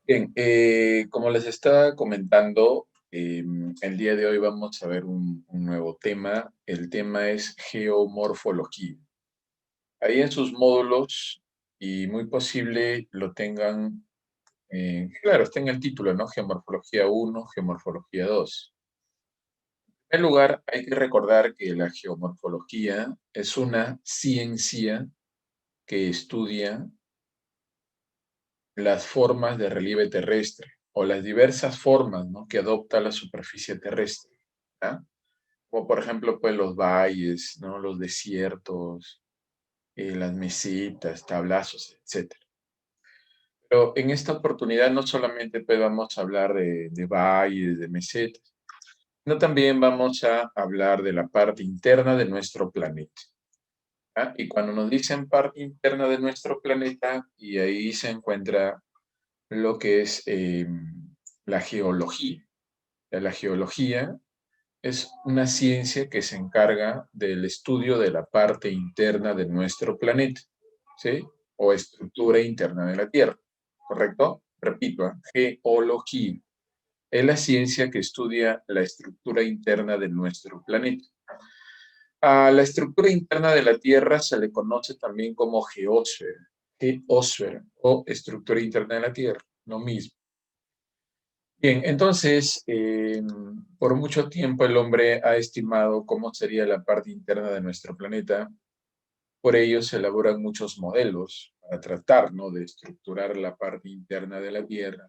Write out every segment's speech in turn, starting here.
Bien, como les estaba comentando, el día de hoy vamos a ver un nuevo tema. El tema es geomorfología. Ahí en sus módulos, y muy posible lo tengan, claro, está en el título, ¿no? Geomorfología uno, Geomorfología 2. En primer lugar, hay que recordar que la geomorfología es una ciencia que estudia las formas de relieve terrestre o las diversas formas, ¿no?, que adopta la superficie terrestre, ¿ya? Como por ejemplo, pues los valles, ¿no?, los desiertos, las mesetas, tablazos, etcétera. Pero en esta oportunidad no solamente pues vamos a hablar de valles, de mesetas, sino también vamos a hablar de la parte interna de nuestro planeta, ¿ya? Y cuando nos dicen parte interna de nuestro planeta, y ahí se encuentra lo que es la geología. La geología es una ciencia que se encarga del estudio de la parte interna de nuestro planeta, ¿sí? O estructura interna de la Tierra, ¿correcto? Repito, geología. Es la ciencia que estudia la estructura interna de nuestro planeta. A la estructura interna de la Tierra se le conoce también como geósfera o estructura interna de la Tierra, lo mismo. Bien, entonces, por mucho tiempo el hombre ha estimado cómo sería la parte interna de nuestro planeta. Por ello se elaboran muchos modelos para tratar, ¿no?, de estructurar la parte interna de la Tierra.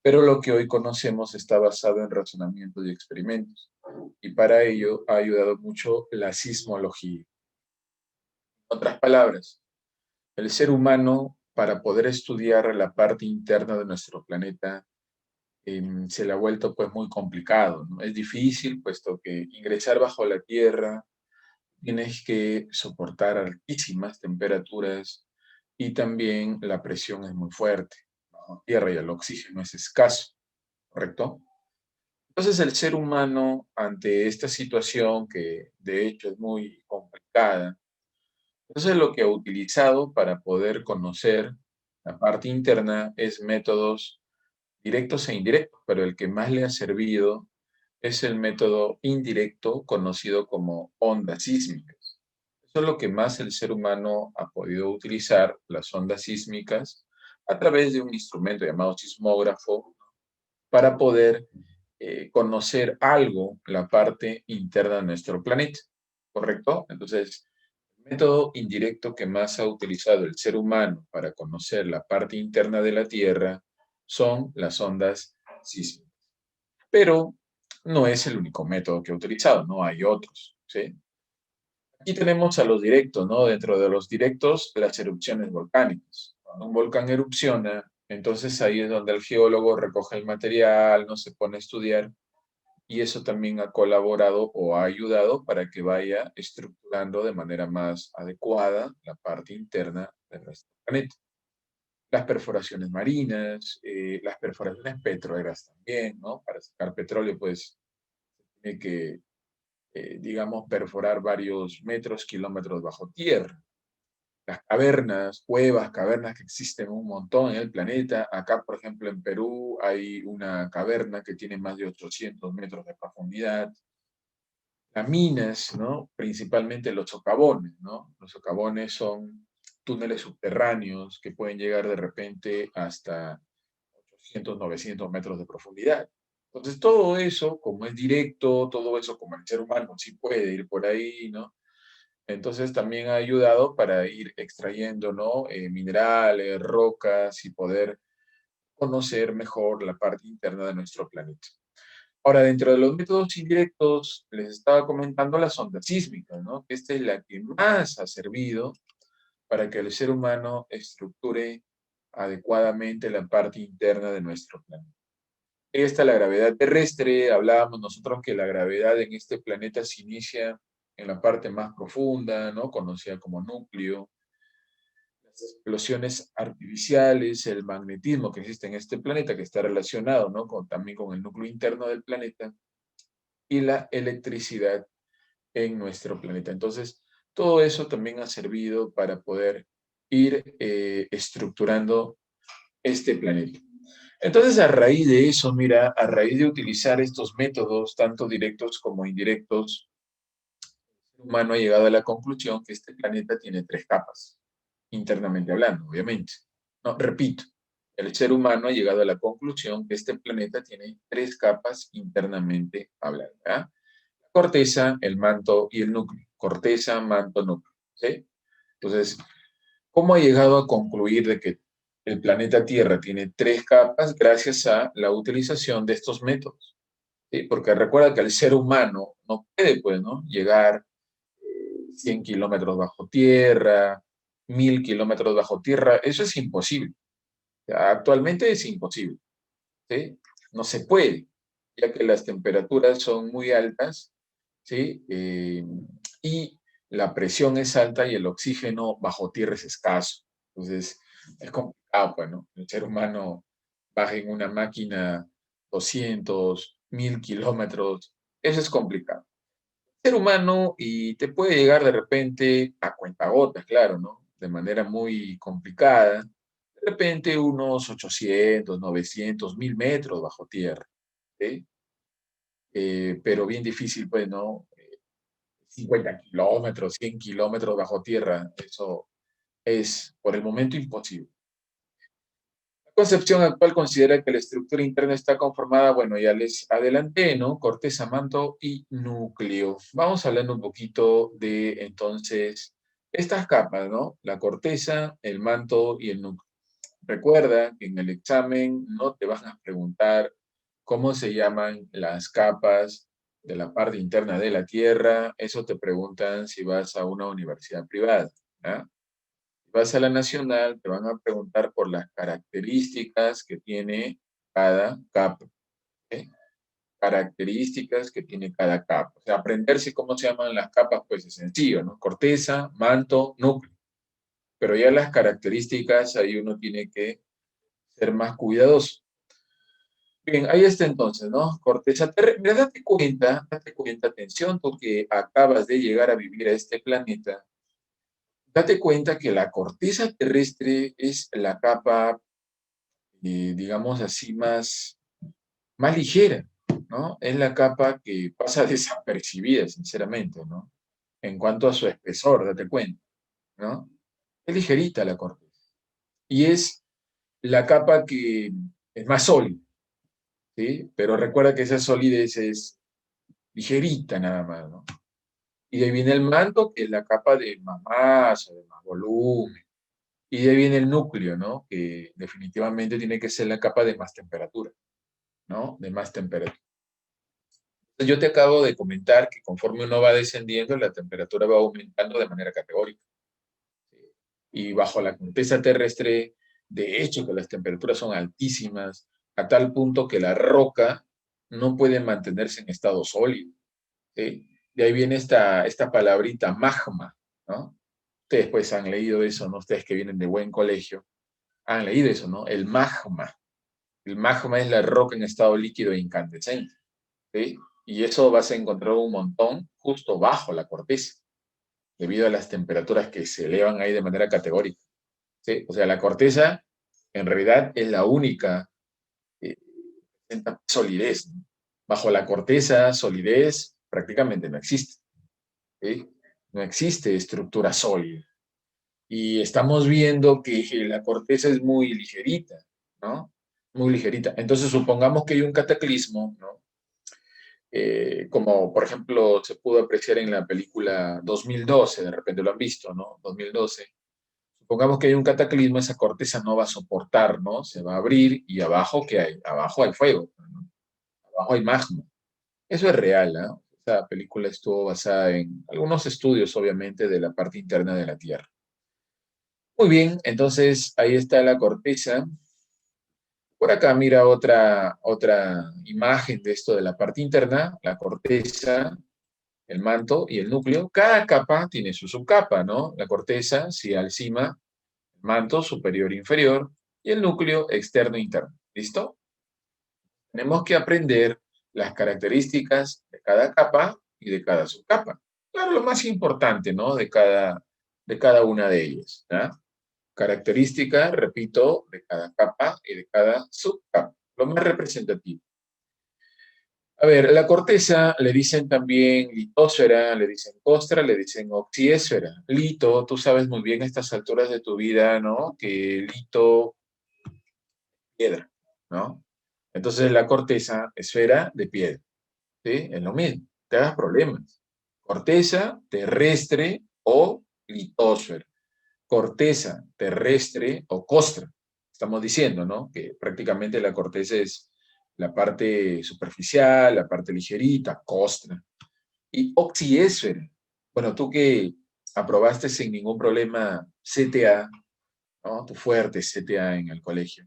Pero lo que hoy conocemos está basado en razonamientos y experimentos. Y para ello ha ayudado mucho la sismología. En otras palabras, el ser humano, para poder estudiar la parte interna de nuestro planeta, se le ha vuelto pues muy complicado, ¿no? Es difícil, puesto que ingresar bajo la tierra tienes que soportar altísimas temperaturas y también la presión es muy fuerte bajo tierra y el oxígeno es escaso, ¿correcto? Entonces el ser humano, ante esta situación que de hecho es muy complicada, entonces lo que ha utilizado para poder conocer la parte interna es métodos directos e indirectos, pero el que más le ha servido es el método indirecto conocido como ondas sísmicas. Eso es lo que más el ser humano ha podido utilizar, las ondas sísmicas, a través de un instrumento llamado sismógrafo, para poder conocer algo, la parte interna de nuestro planeta, ¿correcto? Entonces, el método indirecto que más ha utilizado el ser humano para conocer la parte interna de la Tierra son las ondas sísmicas. Pero no es el único método que ha utilizado, no hay otros, ¿sí? Aquí tenemos a los directos, ¿no? Dentro de los directos, las erupciones volcánicas. Cuando un volcán erupciona, entonces ahí es donde el geólogo recoge el material, no se pone a estudiar, y eso también ha colaborado o ha ayudado para que vaya estructurando de manera más adecuada la parte interna de nuestro planeta. Las perforaciones marinas, las perforaciones petroleras también, ¿no? Para sacar petróleo, pues, tiene que, digamos, perforar varios metros, kilómetros bajo tierra. Las cavernas, cuevas, cavernas que existen un montón en el planeta. Acá, por ejemplo, en Perú hay una caverna que tiene más de 800 metros de profundidad. Las minas, ¿no? Principalmente los socavones, ¿no? Los socavones son túneles subterráneos que pueden llegar de repente hasta 800, 900 metros de profundidad. Entonces, todo eso, como es directo, todo eso, como el ser humano sí puede ir por ahí, ¿no? Entonces, también ha ayudado para ir extrayendo, ¿no? Minerales, rocas y poder conocer mejor la parte interna de nuestro planeta. Ahora, dentro de los métodos indirectos, les estaba comentando las ondas sísmicas, ¿no? Esta es la que más ha servido para que el ser humano estructure adecuadamente la parte interna de nuestro planeta. Esta, la gravedad terrestre, hablábamos nosotros que la gravedad en este planeta se inicia en la parte más profunda, ¿no? Conocida como núcleo. Las explosiones artificiales, el magnetismo que existe en este planeta, que está relacionado, ¿no?, también con el núcleo interno del planeta, y la electricidad en nuestro planeta. Entonces, todo eso también ha servido para poder ir estructurando este planeta. Entonces, a raíz de eso, mira, a raíz de utilizar estos métodos, tanto directos como indirectos, el humano ha llegado a la conclusión que este planeta tiene tres capas, internamente hablando, obviamente. No, repito, el ser humano ha llegado a la conclusión que este planeta tiene tres capas internamente hablando. ¿Ah? La corteza, el manto y el núcleo. Corteza, manto, núcleo. ¿Sí? Entonces, ¿cómo ha llegado a concluir de que el planeta Tierra tiene tres capas gracias a la utilización de estos métodos? ¿Sí? Porque recuerda que el ser humano no puede, pues, ¿no? Llegar 100 kilómetros bajo tierra, 1000 kilómetros bajo tierra, eso es imposible. Actualmente es imposible, ¿sí? No se puede, ya que las temperaturas son muy altas, ¿sí? Y la presión es alta y el oxígeno bajo tierra es escaso. Entonces, es complicado, pues, ¿no? El ser humano baja en una máquina 200, 1000 kilómetros, eso es complicado. Ser humano y te puede llegar de repente a cuentagotas, claro, ¿no? De manera muy complicada. De repente unos 800, 900, 1000 metros bajo tierra, ¿sí? Pero bien difícil, pues, ¿no? 50 kilómetros, 100 kilómetros bajo tierra, eso es por el momento imposible. La concepción actual considera que la estructura interna está conformada, bueno, ya les adelanté, ¿no? Corteza, manto y núcleo. Vamos hablando un poquito de entonces estas capas, ¿no? La corteza, el manto y el núcleo. Recuerda que en el examen no te van a preguntar cómo se llaman las capas de la parte interna de la Tierra. Eso te preguntan si vas a una universidad privada. ¿Ah? Vas a la nacional, te van a preguntar por las características que tiene cada capa. ¿Eh? Características que tiene cada capa. O sea, aprenderse cómo se llaman las capas, pues es sencillo, ¿no? Corteza, manto, núcleo. Pero ya las características, ahí uno tiene que ser más cuidadoso. Bien, ahí está entonces, ¿no? Corteza terrestre. Mira, date cuenta, atención, porque acabas de llegar a vivir a este planeta. Date cuenta que la corteza terrestre es la capa, digamos así, más ligera, ¿no? Es la capa que pasa desapercibida, sinceramente, ¿no? En cuanto a su espesor, date cuenta, ¿no? Es ligerita la corteza. Y es la capa que es más sólida, ¿sí? Pero recuerda que esa solidez es ligerita nada más, ¿no? Y de ahí viene el manto, que es la capa de más masa, de más volumen. Y de ahí viene el núcleo, ¿no? Que definitivamente tiene que ser la capa de más temperatura, ¿no? De más temperatura. Yo te acabo de comentar que conforme uno va descendiendo, la temperatura va aumentando de manera categórica. ¿Sí? Y bajo la corteza terrestre, de hecho, que las temperaturas son altísimas, a tal punto que la roca no puede mantenerse en estado sólido. ¿Sí? De ahí viene esta palabrita magma, ¿no? Ustedes pues han leído eso, ¿no? Ustedes que vienen de buen colegio, han leído eso, ¿no? El magma. El magma es la roca en estado líquido e incandescente, ¿sí? Y eso vas a encontrar un montón justo bajo la corteza, debido a las temperaturas que se elevan ahí de manera categórica, ¿sí? O sea, la corteza en realidad es la única que presenta solidez, ¿no? Bajo la corteza, solidez prácticamente no existe, ¿sí? No existe estructura sólida. Y estamos viendo que la corteza es muy ligerita, ¿no? Muy ligerita. Entonces, supongamos que hay un cataclismo, ¿no? Como por ejemplo se pudo apreciar en la película 2012, de repente lo han visto, ¿no? 2012. Supongamos que hay un cataclismo, esa corteza no va a soportar, ¿no? Se va a abrir y abajo, ¿qué hay? Abajo hay fuego, ¿no? Abajo hay magma. Eso es real, ¿no? Esa película estuvo basada en algunos estudios, obviamente, de la parte interna de la Tierra. Muy bien, entonces ahí está la corteza. Por acá mira otra imagen de esto de la parte interna, la corteza, el manto y el núcleo. Cada capa tiene su subcapa, ¿no? La corteza, sí, encima, el manto superior e inferior y el núcleo externo e interno. ¿Listo? Tenemos que aprender las características de cada capa y de cada subcapa. Claro, lo más importante, ¿no? De cada una de ellas, ¿no? Característica, repito, de cada capa y de cada subcapa. Lo más representativo. A ver, la corteza le dicen también litósfera, le dicen costra, le dicen oxiesfera. Lito, tú sabes muy bien a estas alturas de tu vida, ¿no? Que lito, piedra, ¿no? Entonces la corteza, esfera de piedra, ¿sí? Es lo mismo, te hagas problemas. Corteza terrestre o litósfera. Corteza terrestre o costra. Estamos diciendo, ¿no? Que prácticamente la corteza es la parte superficial, la parte ligerita, costra. Y oxiesfera. Bueno, tú que aprobaste sin ningún problema CTA, ¿no? Tu fuerte CTA en el colegio.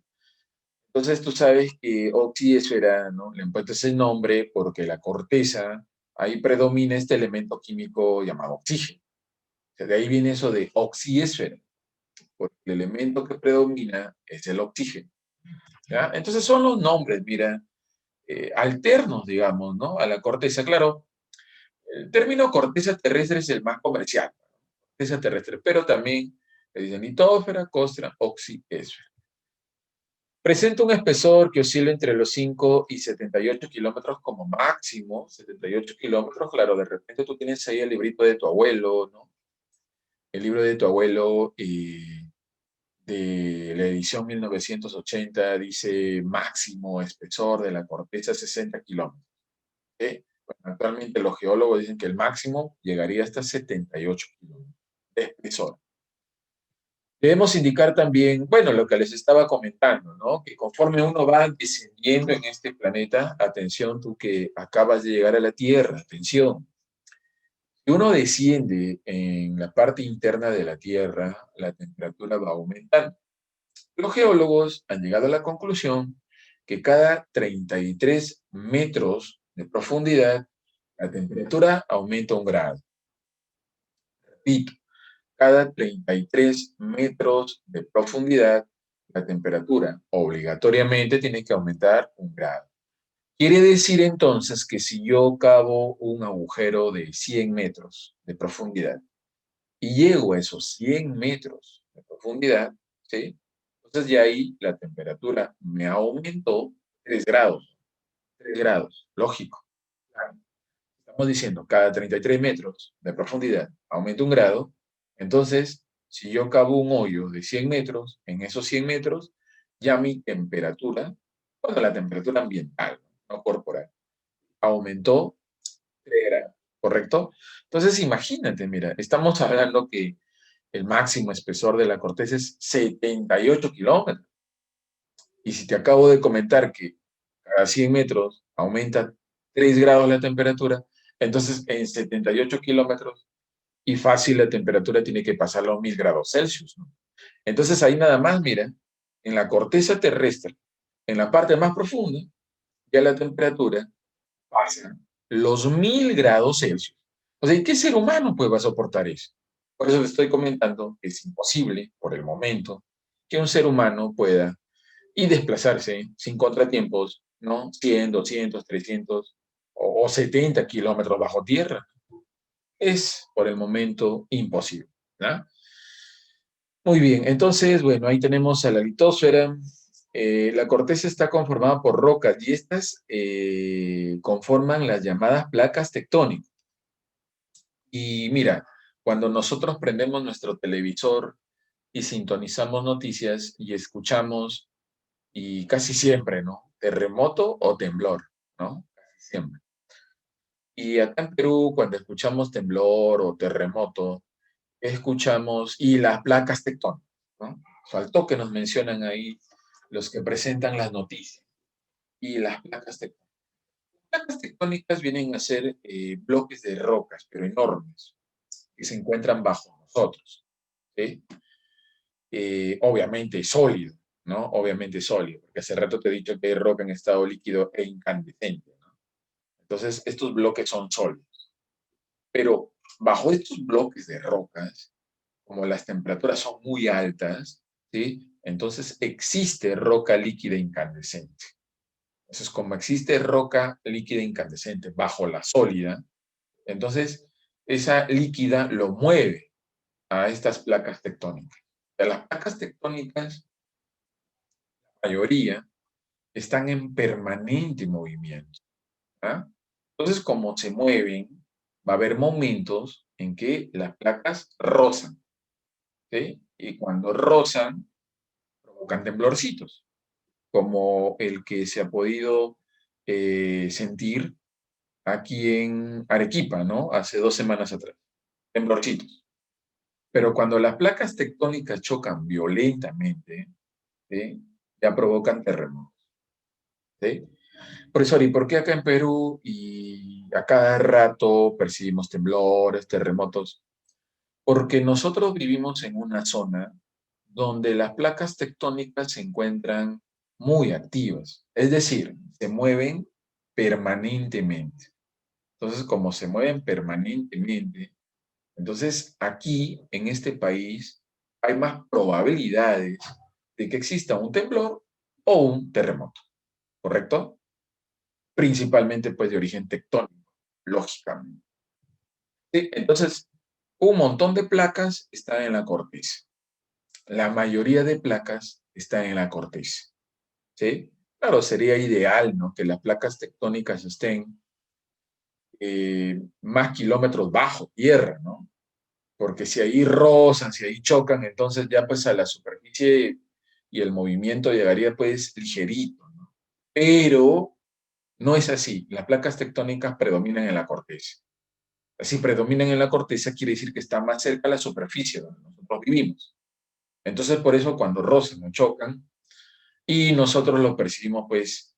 Entonces tú sabes que oxiesfera, ¿no? Le han puesto ese nombre porque la corteza, ahí predomina este elemento químico llamado oxígeno. O sea, de ahí viene eso de oxiesfera, porque el elemento que predomina es el oxígeno. ¿Ya? Entonces son los nombres, mira, alternos, digamos, ¿no? A la corteza. Claro, el término corteza terrestre es el más comercial, corteza terrestre, pero también le dicen litósfera, costra, oxiesfera. Presenta un espesor que oscila entre los 5 y 78 kilómetros como máximo, 78 kilómetros. Claro, de repente tú tienes ahí el librito de tu abuelo, ¿no? El libro de tu abuelo de la edición 1980 dice máximo espesor de la corteza 60 kilómetros. ¿Okay? Bueno, actualmente los geólogos dicen que el máximo llegaría hasta 78 kilómetros de espesor. Debemos indicar también, bueno, lo que les estaba comentando, ¿no? Que conforme uno va descendiendo en este planeta, atención, tú que acabas de llegar a la Tierra, atención, si uno desciende en la parte interna de la Tierra, la temperatura va aumentando. Los geólogos han llegado a la conclusión que cada 33 metros de profundidad, la temperatura aumenta 1 grado. Repito, cada 33 metros de profundidad, la temperatura obligatoriamente tiene que aumentar 1 grado. Quiere decir entonces que si yo cavo un agujero de 100 metros de profundidad y llego a esos 100 metros de profundidad, ¿sí? Entonces ya ahí la temperatura me aumentó 3 grados. 3 grados, lógico. Claro. Estamos diciendo, cada 33 metros de profundidad aumenta 1 grado. Entonces, si yo cavo un hoyo de 100 metros, en esos 100 metros, ya mi temperatura, bueno, la temperatura ambiental, no corporal, aumentó 3 grados, ¿correcto? Entonces, imagínate, mira, estamos hablando que el máximo espesor de la corteza es 78 kilómetros. Y si te acabo de comentar que cada 100 metros aumenta 3 grados la temperatura, entonces en 78 kilómetros y fácil la temperatura tiene que pasar los 1000 grados Celsius, ¿no? Entonces ahí nada más, mira, en la corteza terrestre, en la parte más profunda, ya la temperatura pasa los 1000 grados Celsius. O sea, ¿y qué ser humano pues va a soportar eso? Por eso le estoy comentando que es imposible, por el momento, que un ser humano pueda y desplazarse sin contratiempos, ¿no? 100, 200, 300 o 70 kilómetros bajo tierra. Es por el momento imposible, ¿no? Muy bien, entonces, bueno, ahí tenemos a la litosfera. La corteza está conformada por rocas y estas conforman las llamadas placas tectónicas. Y mira, cuando nosotros prendemos nuestro televisor y sintonizamos noticias y escuchamos, y casi siempre, ¿no? Terremoto o temblor, ¿no? Casi siempre. Y acá en Perú, cuando escuchamos temblor o terremoto, escuchamos, y las placas tectónicas, ¿no? Faltó que nos mencionan ahí los que presentan las noticias. Y las placas tectónicas. Las placas tectónicas vienen a ser bloques de rocas, pero enormes, que se encuentran bajo nosotros, ¿sí? Obviamente sólido, ¿no? Obviamente sólido, porque hace rato te he dicho que hay roca en estado líquido e incandescente, ¿no? Entonces, estos bloques son sólidos. Pero bajo estos bloques de rocas, como las temperaturas son muy altas, ¿sí? Entonces existe roca líquida incandescente. Entonces, como existe roca líquida incandescente bajo la sólida, entonces esa líquida lo mueve a estas placas tectónicas. sea, las placas tectónicas, la mayoría, están en permanente movimiento. ¿Ah? Entonces, como se mueven, va a haber momentos en que las placas rozan, ¿sí? Y cuando rozan, provocan temblorcitos, como el que se ha podido sentir aquí en Arequipa, ¿no? Hace 2 semanas atrás, temblorcitos. Pero cuando las placas tectónicas chocan violentamente, ¿sí? Ya provocan terremotos, ¿sí? Profesor, ¿y por qué acá en Perú y a cada rato percibimos temblores, terremotos? Porque nosotros vivimos en una zona donde las placas tectónicas se encuentran muy activas, es decir, se mueven permanentemente. Entonces, como se mueven permanentemente, entonces aquí en este país hay más probabilidades de que exista un temblor o un terremoto, ¿correcto? Principalmente pues de origen tectónico, lógicamente. Sí, entonces, un montón de placas están en la corteza. La mayoría de placas están en la corteza, ¿sí? Claro, sería ideal, ¿no? Que las placas tectónicas estén más kilómetros bajo tierra, ¿no? Porque si ahí rozan, si ahí chocan, entonces ya pues a la superficie y el movimiento llegaría pues ligerito, ¿no? Pero no es así. Las placas tectónicas predominan en la corteza. Si predominan en la corteza, quiere decir que está más cerca a la superficie donde nosotros vivimos. Entonces, por eso cuando rozan o chocan, y nosotros lo percibimos pues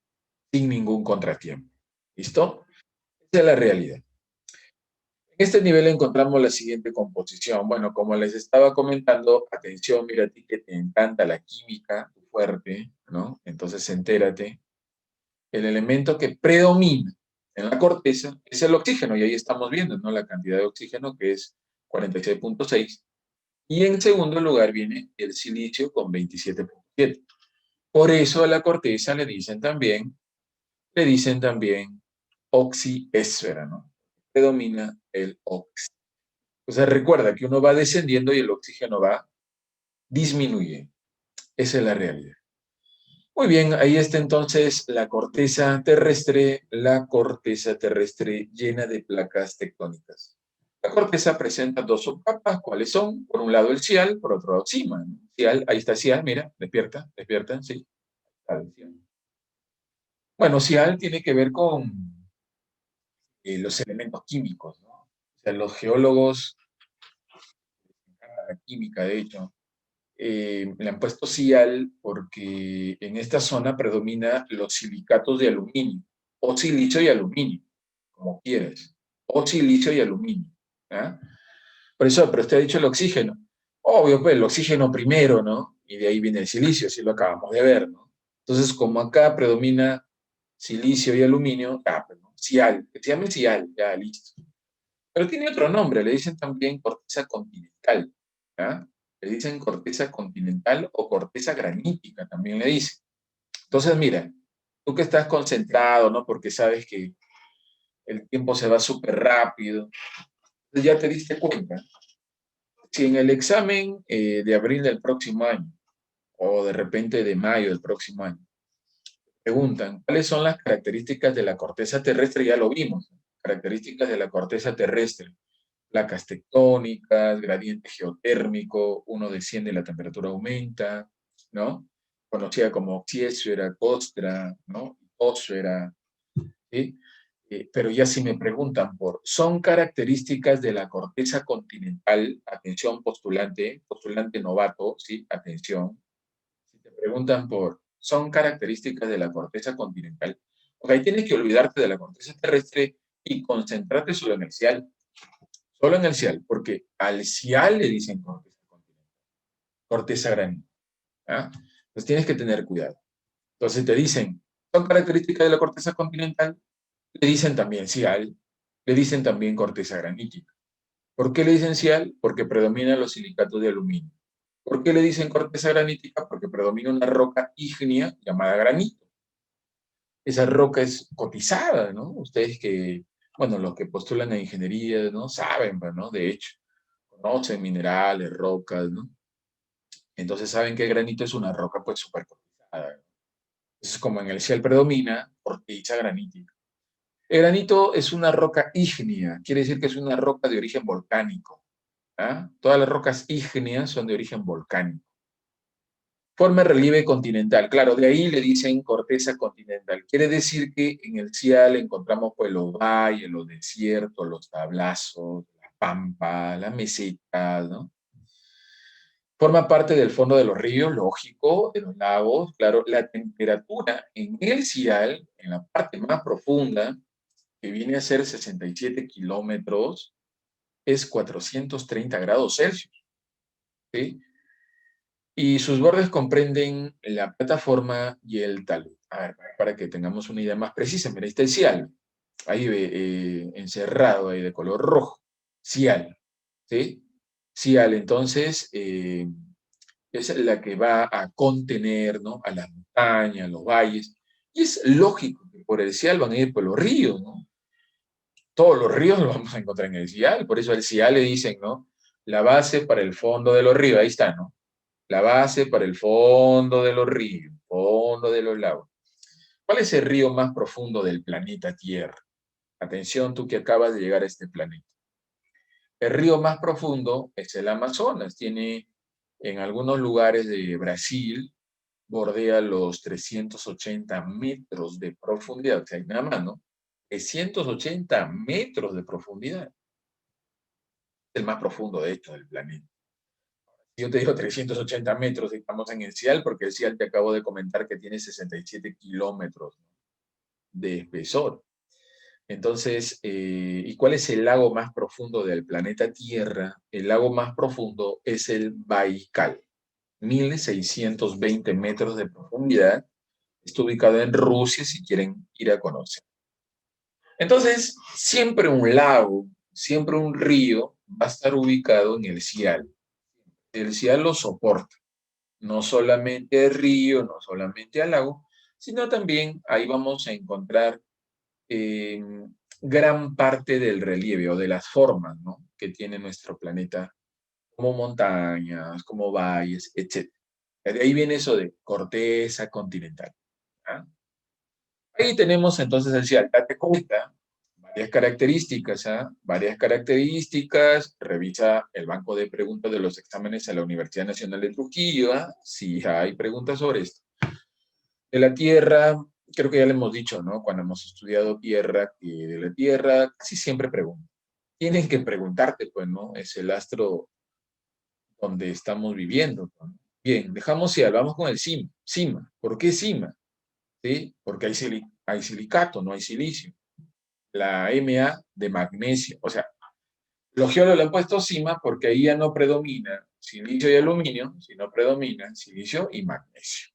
sin ningún contratiempo. ¿Listo? Esa es la realidad. En este nivel encontramos la siguiente composición. Bueno, como les estaba comentando, atención, mira a ti que te encanta la química fuerte, ¿no? Entonces entérate. El elemento que predomina en la corteza es el oxígeno, y ahí estamos viendo, ¿no? La cantidad de oxígeno que es 46.6. Y en segundo lugar viene el silicio con 27.7. Por eso a la corteza le dicen también oxiesfera, ¿no? Predomina el oxígeno. O sea, recuerda que uno va descendiendo y el oxígeno va disminuye. Esa es la realidad. Muy bien, ahí está entonces la corteza terrestre llena de placas tectónicas. La corteza presenta dos subcapas, ¿cuáles son? Por un lado el cial, por otro lado cima. Cial, ahí está cial, mira, despierta, despierta, sí. Bueno, cial tiene que ver con los elementos químicos, ¿no? O sea, los geólogos, la química, de hecho, le han puesto Cial porque en esta zona predomina los silicatos de aluminio, o silicio y aluminio, como quieras, o silicio y aluminio. ¿Ah? Por eso, pero usted ha dicho el oxígeno. Obvio, pues el oxígeno primero, ¿no? Y de ahí viene el silicio, así lo acabamos de ver, ¿no? Entonces, como acá predomina silicio y aluminio, pues, ¿no? Cial, que se llame Cial, ya listo. Pero tiene otro nombre, le dicen también corteza continental. ¿Ah? Le dicen corteza continental o corteza granítica, también le dicen. Entonces, mira, tú que estás concentrado, ¿no? Porque sabes que el tiempo se va súper rápido, entonces ya te diste cuenta. Si en el examen de abril del próximo año, o de repente de mayo del próximo año, preguntan cuáles son las características de la corteza terrestre, ya lo vimos, ¿no? Características de la corteza terrestre: placas tectónicas, gradiente geotérmico, uno desciende, la temperatura aumenta, ¿no? Conocida como oxiesfera, costra, ¿no? Ósfera, ¿sí? Pero ya si me preguntan son características de la corteza continental, atención postulante, postulante novato, ¿sí? Atención. Si te preguntan son características de la corteza continental, ok, tienes que olvidarte de la corteza terrestre y concentrarte solo en el cial. Solo en el cial, porque al cial le dicen corteza continental, corteza granítica. ¿Ah? Entonces tienes que tener cuidado. Entonces te dicen, son características de la corteza continental, le dicen también cial, le dicen también corteza granítica. ¿Por qué le dicen cial? Porque predominan los silicatos de aluminio. ¿Por qué le dicen corteza granítica? Porque predomina una roca ígnea llamada granito. Esa roca es cotizada, ¿no? Ustedes que, bueno, los que postulan a ingeniería, ¿no? Saben, ¿no? De hecho, conocen minerales, rocas, ¿no? Entonces saben que el granito es una roca pues súper cortizada. Es como en el cielo predomina, corteza granítica. El granito es una roca ígnea, quiere decir que es una roca de origen volcánico. ¿Ah? Todas las rocas ígneas son de origen volcánico. Forma relieve continental, claro, de ahí le dicen corteza continental. Quiere decir que en el Cial encontramos pues los valles, los desiertos, los tablazos, la pampa, las mesetas, ¿no? Forma parte del fondo de los ríos, lógico, de los lagos. Claro, la temperatura en el Cial, en la parte más profunda, que viene a ser 67 kilómetros, es 430 grados Celsius, ¿sí? Y sus bordes comprenden la plataforma y el talud. A ver, para que tengamos una idea más precisa, mira, ahí está el cial, ahí encerrado, ahí de color rojo, cial, ¿sí? Cial, entonces, es la que va a contener, ¿no? A las montañas, los valles, y es lógico que por el cial van a ir por los ríos, ¿no? Todos los ríos los vamos a encontrar en el cial, por eso al cial le dicen, ¿no? La base para el fondo de los ríos, ahí está, ¿no? La base para el fondo de los ríos, fondo de los lagos. ¿Cuál es el río más profundo del planeta Tierra? Atención, tú que acabas de llegar a este planeta. El río más profundo es el Amazonas. Tiene en algunos lugares de Brasil, bordea los 380 metros de profundidad. O sea, nada más, ¿no? 380 metros de profundidad. Es el más profundo, de hecho, del planeta. Yo te digo 380 metros, estamos en el Cial, porque el Cial te acabo de comentar que tiene 67 kilómetros de espesor. Entonces, ¿y cuál es el lago más profundo del planeta Tierra? El lago más profundo es el Baikal, 1620 metros de profundidad. Está ubicado en Rusia, si quieren ir a conocer. Entonces, siempre un lago, siempre un río va a estar ubicado en el Cial. El Cial lo soporta. No solamente el río, no solamente al lago, sino también ahí vamos a encontrar eh, gran parte del relieve o de las formas, ¿no? Que tiene nuestro planeta, como montañas, como valles, etc. De ahí viene eso de corteza continental. ¿Ah? Ahí tenemos entonces el cial. Date cuenta, varias características, ¿ah? Varias características. Revisa el banco de preguntas de los exámenes a la Universidad Nacional de Trujillo, ¿ah? Si hay preguntas sobre esto. De la Tierra, creo que ya le hemos dicho, ¿no? Cuando hemos estudiado Tierra, que de la Tierra casi siempre preguntan. Tienen que preguntarte, pues, ¿no? Es el astro donde estamos viviendo, ¿no? Bien, dejamos si vamos con el CIMA. CIMA. ¿Por qué CIMA? ¿Sí? Porque hay silicato, no hay silicio. La Ma de magnesio. O sea, los geólogos le han puesto CIMA porque ahí ya no predomina silicio y aluminio, sino predomina silicio y magnesio.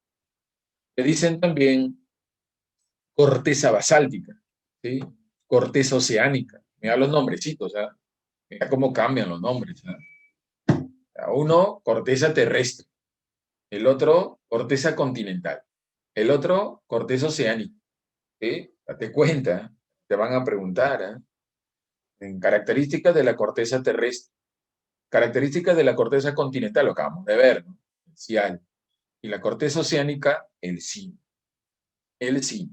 Le dicen también corteza basáltica, ¿sí? Corteza oceánica. Mira los nombrecitos, ¿ah? Mira cómo cambian los nombres, ¿ah? Uno, corteza terrestre. El otro, corteza continental. El otro, corteza oceánica. ¿Sí? Date cuenta, te van a preguntar, ¿eh? En características de la corteza terrestre. Características de la corteza continental, lo acabamos de ver, ¿no? El cial. Y la corteza oceánica, el sí. El sí.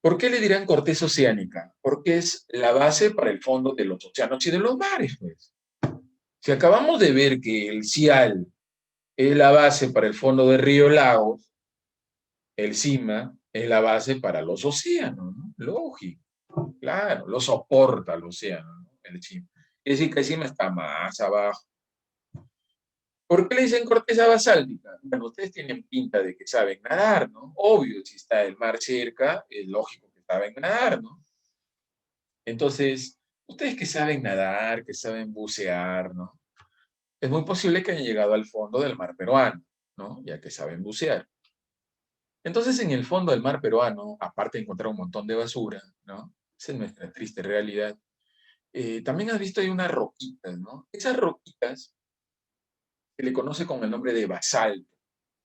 ¿Por qué le dirán corteza oceánica? Porque es la base para el fondo de los océanos y de los mares, pues. Si acabamos de ver que el cial es la base para el fondo de ríos lagos, el cima es la base para los océanos, ¿no? Lógico, claro, lo soporta el océano, ¿no? El cima. Es decir, que el cima está más abajo. ¿Por qué le dicen corteza basáltica? Bueno, ustedes tienen pinta de que saben nadar, ¿no? Obvio, si está el mar cerca, es lógico que saben nadar, ¿no? Entonces, ustedes que saben nadar, que saben bucear, ¿no? Es muy posible que hayan llegado al fondo del mar peruano, ¿no? Ya que saben bucear. Entonces, en el fondo del mar peruano, aparte de encontrar un montón de basura, ¿no? Esa es nuestra triste realidad. También has visto hay unas roquitas, ¿no? Esas roquitas se le conoce con el nombre de basalto,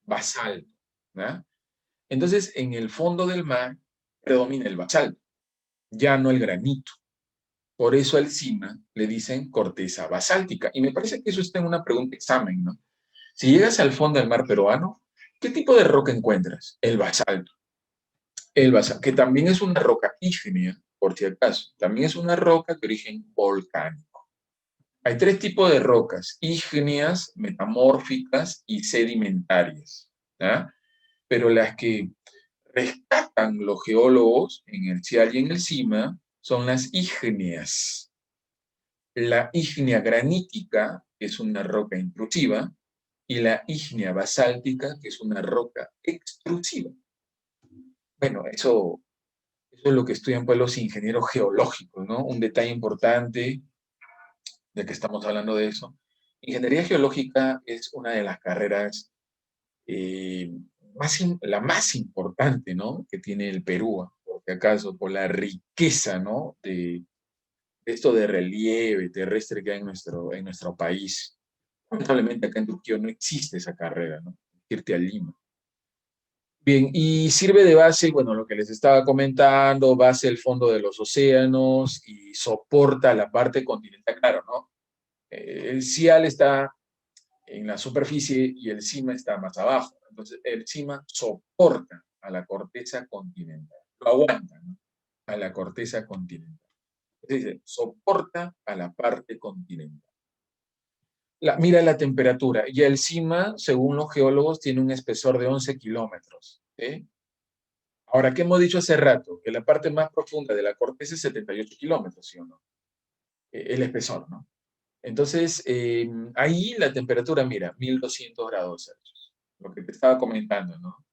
basalto, ¿no? Entonces, en el fondo del mar predomina el basalto, ya no el granito. Por eso encima le dicen corteza basáltica. Y me parece que eso está en una pregunta examen, ¿no? Si llegas al fondo del mar peruano, ¿qué tipo de roca encuentras? El basalto. El basalto, que también es una roca ígnea, por si acaso. También es una roca de origen volcánico. Hay tres tipos de rocas: ígneas, metamórficas y sedimentarias. ¿Ya? Pero las que rescatan los geólogos en el CIAL y en el CIMA son las ígneas. La ígnea granítica, que es una roca intrusiva, y la ígnea basáltica, que es una roca extrusiva. Bueno, eso es lo que estudian pues, los ingenieros geológicos, ¿no? Un detalle importante, de que estamos hablando de eso. Ingeniería geológica es una de las carreras, eh, la más importante, ¿no? Que tiene el Perú, por si acaso, por la riqueza, ¿no? De esto de relieve terrestre que hay en nuestro país. Lamentablemente acá en Trujillo no existe esa carrera, ¿no? Irte a Lima. Bien, y sirve de base, bueno, lo que les estaba comentando, base el fondo de los océanos y soporta la parte continental, claro, ¿no? El CIAL está en la superficie y el CIMA está más abajo. Entonces, el CIMA soporta a la corteza continental, lo aguanta, ¿no? A la corteza continental. Es decir, soporta a la parte continental. Mira la temperatura. Y el CIMA, según los geólogos, tiene un espesor de 11 kilómetros. ¿Sí? Ahora, ¿qué hemos dicho hace rato? Que la parte más profunda de la corteza es 78 kilómetros, ¿sí o no? El espesor, ¿no? Entonces, ahí la temperatura, mira, 1200 grados Celsius. Lo que te estaba comentando, ¿no?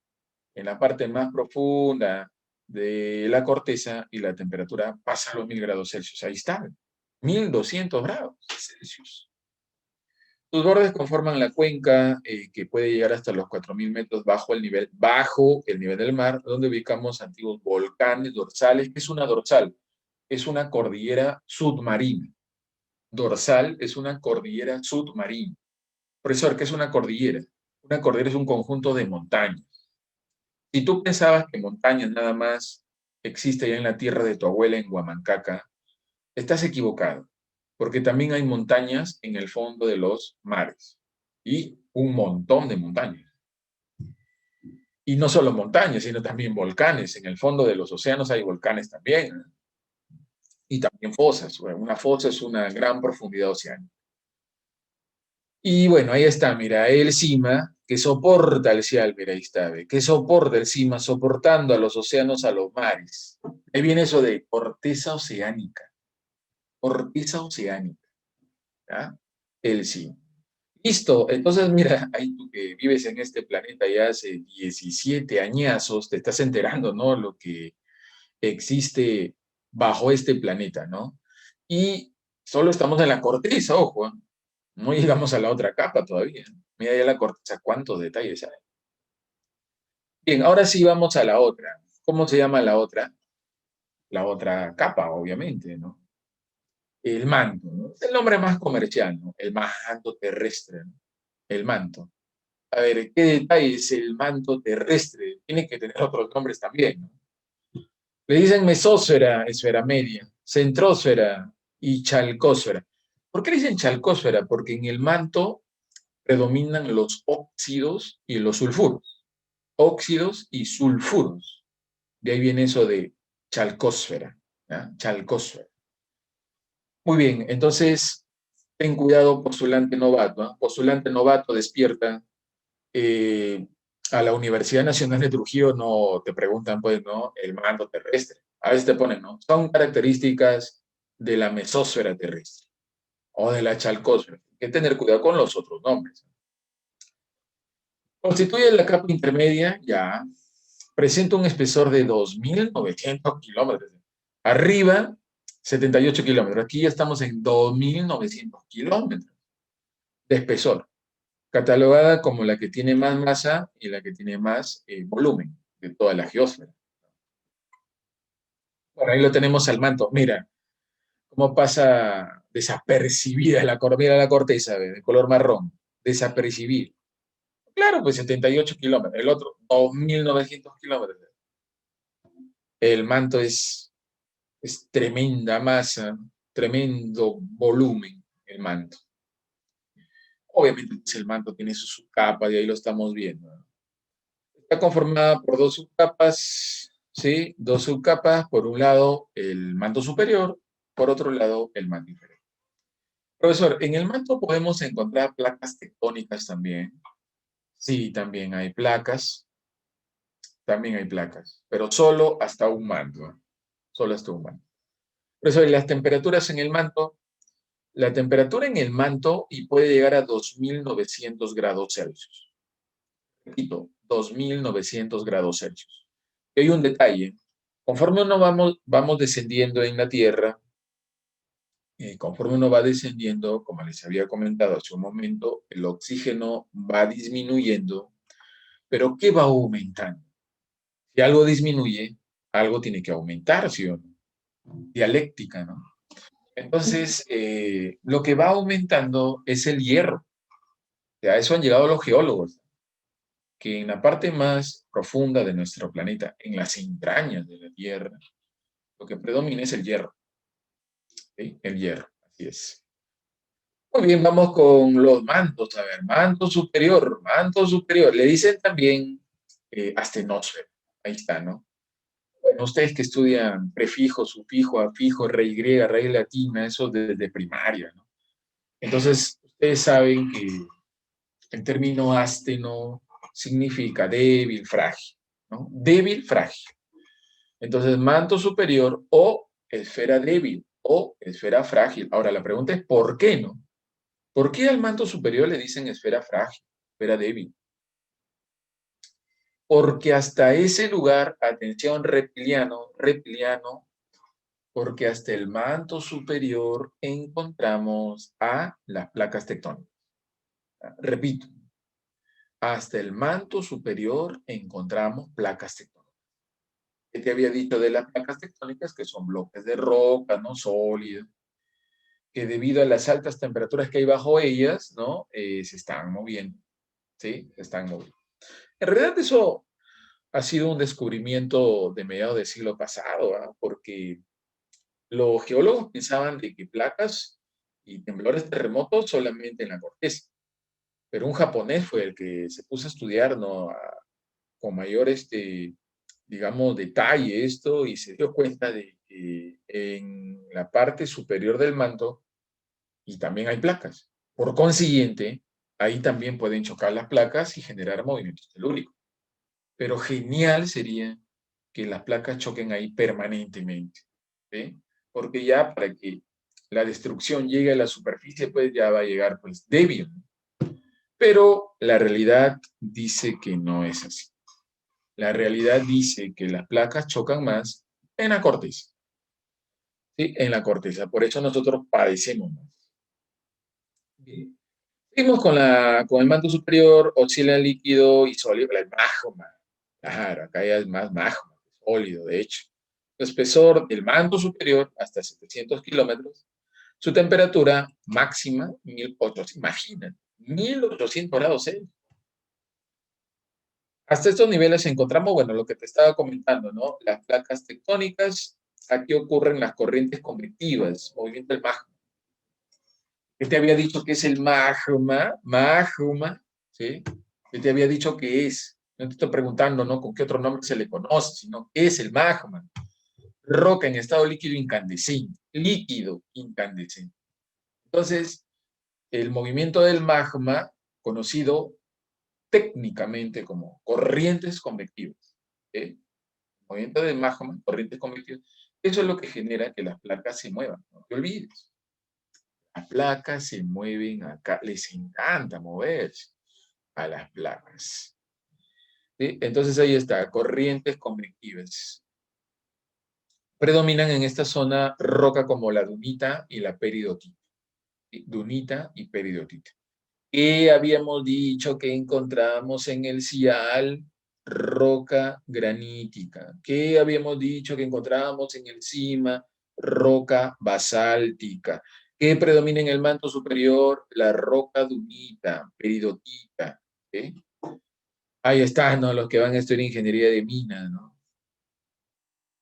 En la parte más profunda de la corteza y la temperatura pasa a los 1000 grados Celsius. Ahí está, 1200 grados Celsius. Sus bordes conforman la cuenca que puede llegar hasta los 4000 metros bajo el nivel del mar, donde ubicamos antiguos volcanes dorsales. ¿Qué es una dorsal? Es una cordillera submarina. Dorsal es una cordillera submarina. Profesor, ¿qué es una cordillera? Una cordillera es un conjunto de montañas. Si tú pensabas que montañas nada más existe allá en la tierra de tu abuela en Huamancaca, estás equivocado, porque también hay montañas en el fondo de los mares y un montón de montañas. Y no solo montañas, sino también volcanes. En el fondo de los océanos hay volcanes también, ¿eh? Y también fosas. Una fosa es una gran profundidad oceánica. Y bueno, ahí está, mira, el CIMA, que soporta el CIAL, mira, ahí está, ¿ve? Que soporta el CIMA, soportando a los océanos, a los mares. Ahí viene eso de corteza oceánica. Corteza oceánica, ¿ya? El CIMA. Listo, entonces mira, ahí tú que vives en este planeta ya hace 17 añazos, te estás enterando, ¿no? Lo que existe bajo este planeta, ¿no? Y solo estamos en la corteza, ojo, ¿eh? No llegamos a la otra capa todavía. Mira ya la corteza, cuántos detalles hay. Bien, ahora sí vamos a la otra. ¿Cómo se llama la otra? La otra capa, obviamente, ¿no? El manto, ¿no? Es el nombre más comercial, ¿no? El manto terrestre, ¿no? El manto. A ver, ¿qué detalle es el manto terrestre? Tiene que tener otros nombres también, ¿no? Le dicen mesósfera, esfera media, centrósfera y chalcósfera. ¿Por qué le dicen chalcósfera? Porque en el manto predominan los óxidos y los sulfuros. Óxidos y sulfuros. De ahí viene eso de chalcósfera, ¿ya? Chalcósfera. Muy bien, entonces ten cuidado, postulante novato, ¿eh? Postulante novato, despierta. eh, a la Universidad Nacional de Trujillo no te preguntan, pues, ¿no? El manto terrestre. A veces te ponen, ¿no? Son características de la mesósfera terrestre o de la chalcósfera. Hay que tener cuidado con los otros nombres. Constituye la capa intermedia, ya. Presenta un espesor de 2900 kilómetros. Arriba, 78 kilómetros. Aquí ya estamos en 2900 kilómetros de espesor, catalogada como la que tiene más masa y la que tiene más volumen de toda la geósfera. Bueno, ahí lo tenemos al manto. Mira cómo pasa desapercibida mira la corteza de color marrón, desapercibida. Claro, pues 78 kilómetros, el otro 2.900 kilómetros. El manto es tremenda masa, tremendo volumen, el manto. Obviamente, pues, el manto tiene su subcapa, y ahí lo estamos viendo, ¿no? Está conformada por dos subcapas, ¿sí? Dos subcapas, por un lado el manto superior, por otro lado el manto inferior. Profesor, en el manto podemos encontrar placas tectónicas también. Sí, también hay placas, pero solo hasta un manto, ¿no? Solo hasta un manto. Profesor, ¿y las temperaturas en el manto? La temperatura en el manto y puede llegar a 2900 grados Celsius. Repito, 2900 grados Celsius. Y hay un detalle. Conforme uno vamos descendiendo en la Tierra, conforme uno va descendiendo, como les había comentado hace un momento, el oxígeno va disminuyendo, pero ¿qué va aumentando? Si algo disminuye, algo tiene que aumentar, ¿sí o no? Dialéctica, ¿no? Entonces, lo que va aumentando es el hierro. A eso han llegado los geólogos, que en la parte más profunda de nuestro planeta, en las entrañas de la Tierra, lo que predomina es el hierro. ¿Sí? El hierro, así es. Muy bien, vamos con los mantos. A ver, manto superior, manto superior. Le dicen también astenosfera. Ahí está, ¿no? Bueno, ustedes que estudian prefijo, sufijo, afijo, rey griega, rey latina, eso desde primaria, ¿no? Entonces, ustedes saben que el término ásteno significa débil, frágil, ¿no? Débil, frágil. Entonces, manto superior o esfera débil o esfera frágil. Ahora, la pregunta es, ¿por qué no? ¿Por qué al manto superior le dicen esfera frágil, esfera débil? Porque hasta ese lugar, atención reptiliano, porque hasta el manto superior encontramos a las placas tectónicas. Repito, hasta el manto superior encontramos placas tectónicas. ¿Qué te había dicho de las placas tectónicas? Que son bloques de roca, ¿no? Sólidos, que debido a las altas temperaturas que hay bajo ellas, ¿no? Se están moviendo, ¿sí? Se están moviendo. En realidad eso ha sido un descubrimiento de mediados del siglo pasado, ¿ah? Porque los geólogos pensaban de que placas y temblores terremotos solamente en la corteza, pero un japonés fue el que se puso a estudiar, ¿no? Con mayor, digamos, detalle esto y se dio cuenta de que en la parte superior del manto y también hay placas. Por consiguiente, ahí también pueden chocar las placas y generar movimientos telúricos. Pero genial sería que las placas choquen ahí permanentemente, ¿sí? Porque ya para que la destrucción llegue a la superficie, pues ya va a llegar pues débil. Pero la realidad dice que no es así. La realidad dice que las placas chocan más en la corteza, ¿sí? En la corteza. Por eso nosotros padecemos más. Bien. Seguimos con el manto superior, oscila el líquido y sólido, el magma. Claro, acá ya es más magma, sólido, de hecho. El espesor del manto superior hasta 700 kilómetros. Su temperatura máxima, 1800, imagínate, 1800 grados Celsius. Hasta estos niveles encontramos, bueno, lo que te estaba comentando, ¿no? Las placas tectónicas, aquí ocurren las corrientes convectivas, movimiento del magma. ¿Qué te había dicho que es el magma? Magma, ¿sí? ¿Qué te había dicho que es? No te estoy preguntando, ¿no? ¿Con qué otro nombre se le conoce? Sino, ¿qué es el magma? Roca en estado líquido incandescente. Líquido incandescente. Entonces, el movimiento del magma, conocido técnicamente como corrientes convectivas, ¿sí? Movimiento del magma, corrientes convectivas, eso es lo que genera que las placas se muevan. No te olvides. Las placas se mueven acá, les encanta moverse a las placas. ¿Sí? Entonces ahí está, corrientes convectivas. Predominan en esta zona roca como la dunita y la peridotita. ¿Sí? Dunita y peridotita. ¿Qué habíamos dicho que encontramos en el Sial? Roca granítica. ¿Qué habíamos dicho que encontrábamos en el Cima? Roca basáltica. ¿Qué predomina en el manto superior? La roca dunita, peridotita. ¿Sí? Ahí está, ¿no? Los que van a estudiar ingeniería de minas, ¿no?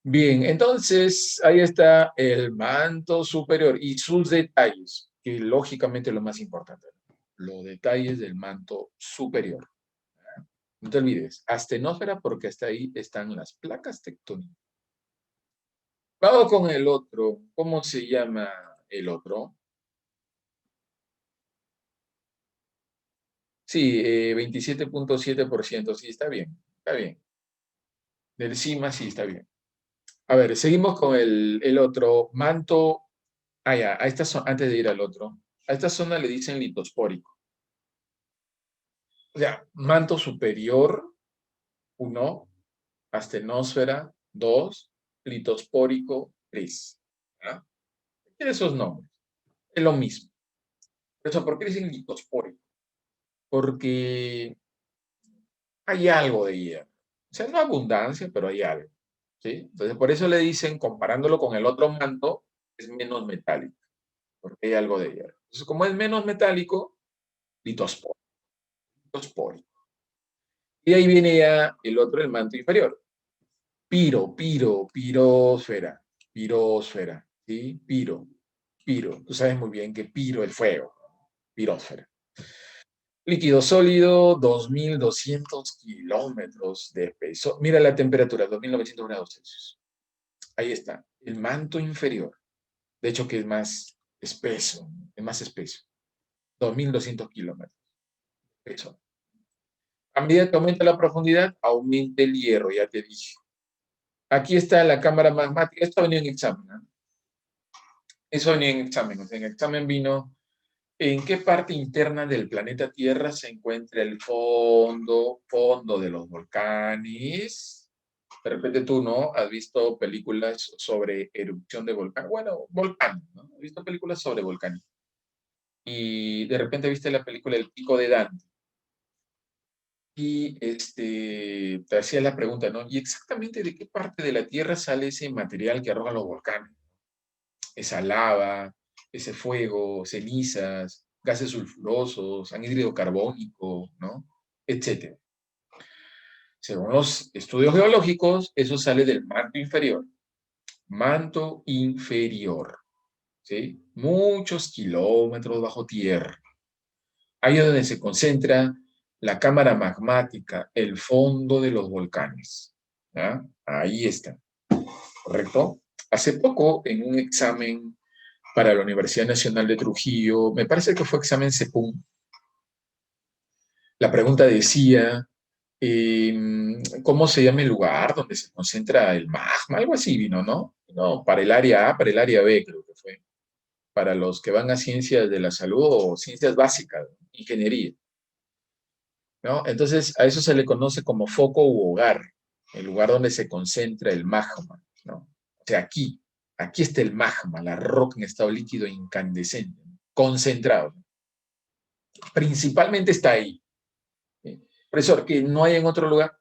Bien, entonces ahí está el manto superior y sus detalles, que lógicamente es lo más importante. los detalles del manto superior. No te olvides, astenósfera porque hasta ahí están las placas tectónicas. Vamos con el otro. ¿Cómo se llama el otro? Sí, 27.7%. Sí, está bien. Está bien. Del CIMA sí está bien. A ver, seguimos con el otro. Manto. Ah, ya. A esta zona, antes de ir al otro. A esta zona le dicen litospórico. O sea, manto superior, 1, astenósfera, 2, litospórico, 3. ¿Ah? Tiene esos nombres. Es lo mismo. ¿Por qué dicen litospórico? Porque hay algo de hierro. O sea, no abundancia, pero hay algo. ¿Sí? Entonces, por eso le dicen, comparándolo con el otro manto, es menos metálico, porque hay algo de hierro. Entonces, como es menos metálico, litospórico. Litospórico. Y ahí viene ya el otro, el manto inferior. Pirosfera, pirosfera, ¿sí? Piro. Tú sabes muy bien que piro, el fuego, pirósfera. Líquido sólido, 2.200 kilómetros de peso. Mira la temperatura, 2.900 grados Celsius. Ahí está, el manto inferior. De hecho, que es más espeso. 2.200 kilómetros de peso. A medida que aumenta la profundidad, aumenta el hierro, ya te dije. Aquí está la cámara magmática. Esto venía en examen, ¿no? Eso venía en examen. O sea, en examen vino en qué parte interna del planeta Tierra se encuentra el fondo de los volcanes. De repente tú, ¿no? Has visto películas sobre erupción de volcán. Bueno, volcán, ¿no? Has visto películas sobre volcanes. Y de repente viste la película El Pico de Dante. Y te hacía la pregunta, ¿no? ¿Y exactamente de qué parte de la Tierra sale ese material que arrojan los volcanes? Esa lava, ese fuego, cenizas, gases sulfurosos, anhídrido carbónico, ¿no? Etcétera. Según los estudios geológicos, eso sale del manto inferior. Manto inferior, ¿sí? Muchos kilómetros bajo tierra. Ahí es donde se concentra la cámara magmática, el fondo de los volcanes. ¿Ya? Ahí está, ¿correcto? Hace poco, en un examen para la Universidad Nacional de Trujillo, me parece que fue examen CEPUM, la pregunta decía, ¿cómo se llama el lugar donde se concentra el magma? Algo así vino, ¿no? No, para el área A, para el área B, creo que fue. Para los que van a ciencias de la salud o ciencias básicas, ingeniería, ¿no? Entonces, a eso se le conoce como foco u hogar, el lugar donde se concentra el magma, ¿no? O sea, aquí está el magma, la roca en estado líquido incandescente, concentrado. Principalmente está ahí. ¿Sí? Profesor, que no hay en otro lugar.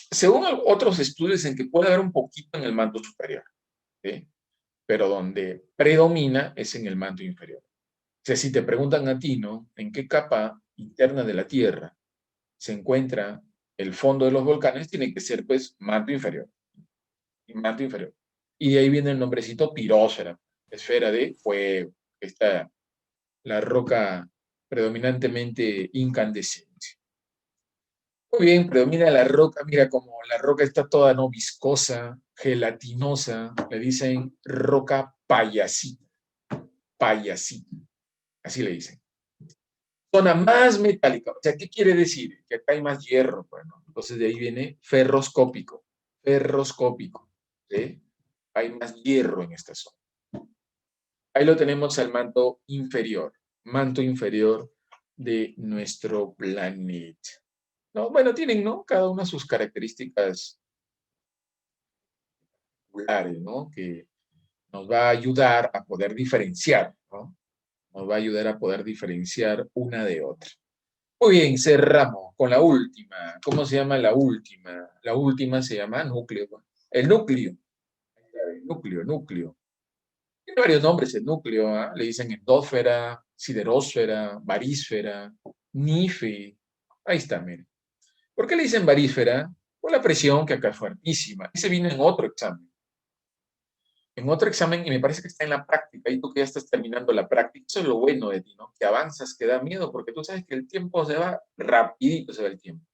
Según otros estudios, en que puede haber un poquito en el manto superior, ¿sí? Pero donde predomina es en el manto inferior. O sea, si te preguntan a ti, ¿no? ¿En qué capa interna de la Tierra se encuentra el fondo de los volcanes? Tiene que ser, pues, manto inferior. Manto inferior. Y de ahí viene el nombrecito pirósfera, esfera de fuego. Está la roca predominantemente incandescente. Muy bien, predomina la roca. Mira, como la roca está toda no viscosa, gelatinosa, le dicen roca payasita. Payasita. Así le dicen. Zona más metálica. O sea, ¿qué quiere decir? Que acá hay más hierro. Bueno, entonces de ahí viene ferroscópico. Ferroscópico. ¿Sí? Hay más hierro en esta zona. Ahí lo tenemos al manto inferior de nuestro planeta. ¿No? Bueno, tienen, ¿no? Cada una sus características populares, ¿no? Que nos va a ayudar a poder diferenciar, ¿no? Nos va a ayudar a poder diferenciar una de otra. Muy bien, cerramos con la última. ¿Cómo se llama la última? La última se llama núcleo. El núcleo. Núcleo. Tiene varios nombres el núcleo, ¿eh? Le dicen endósfera, siderósfera, barísfera, nífe. Ahí está, miren. ¿Por qué le dicen barísfera? Por la presión que acá es fuertísima. Ese vino en otro examen. En otro examen, y me parece que está en la práctica, y tú que ya estás terminando la práctica, eso es lo bueno de ti, ¿no? Que avanzas, que da miedo, porque tú sabes que el tiempo se va rapidito, se va el tiempo.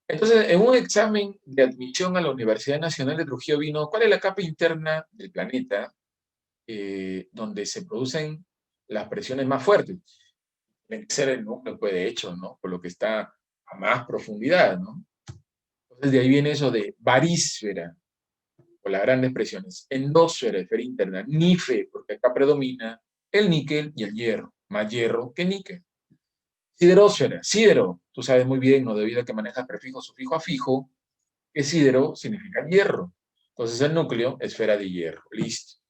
Entonces, en un examen de admisión a la Universidad Nacional de Trujillo vino, ¿cuál es la capa interna del planeta donde se producen las presiones más fuertes? Tiene que ser el núcleo, pues, de hecho, ¿no? Por lo que está a más profundidad, ¿no? Entonces, de ahí viene eso de barísfera, por las grandes presiones, endosfera, esfera interna, nífe, porque acá predomina el níquel y el hierro, más hierro que níquel. Siderósfera, sidero, tú sabes muy bien, no debido a que manejas prefijo, sufijo, afijo, que sidero significa hierro. Entonces el núcleo, esfera de hierro, listo.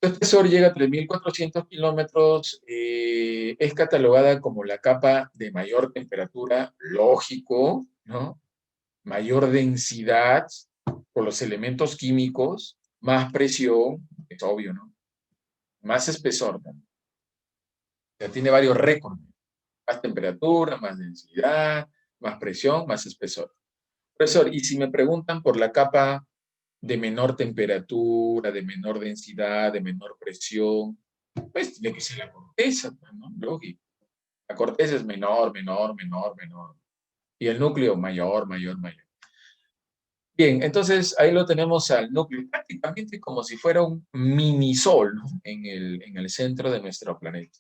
El espesor llega a 3.400 kilómetros, es catalogada como la capa de mayor temperatura, lógico, ¿no? Mayor densidad por los elementos químicos, más presión, es obvio, ¿no? Más espesor, ¿no? O sea, tiene varios récords, más temperatura, más densidad, más presión, más espesor. Profesor, y si me preguntan por la capa de menor temperatura, de menor densidad, de menor presión, pues tiene que ser la corteza, ¿no? Lógico. La corteza es menor, menor, menor, menor. Y el núcleo mayor, mayor, mayor. Bien, entonces ahí lo tenemos al núcleo, prácticamente como si fuera un mini sol, ¿no? En el centro de nuestro planeta.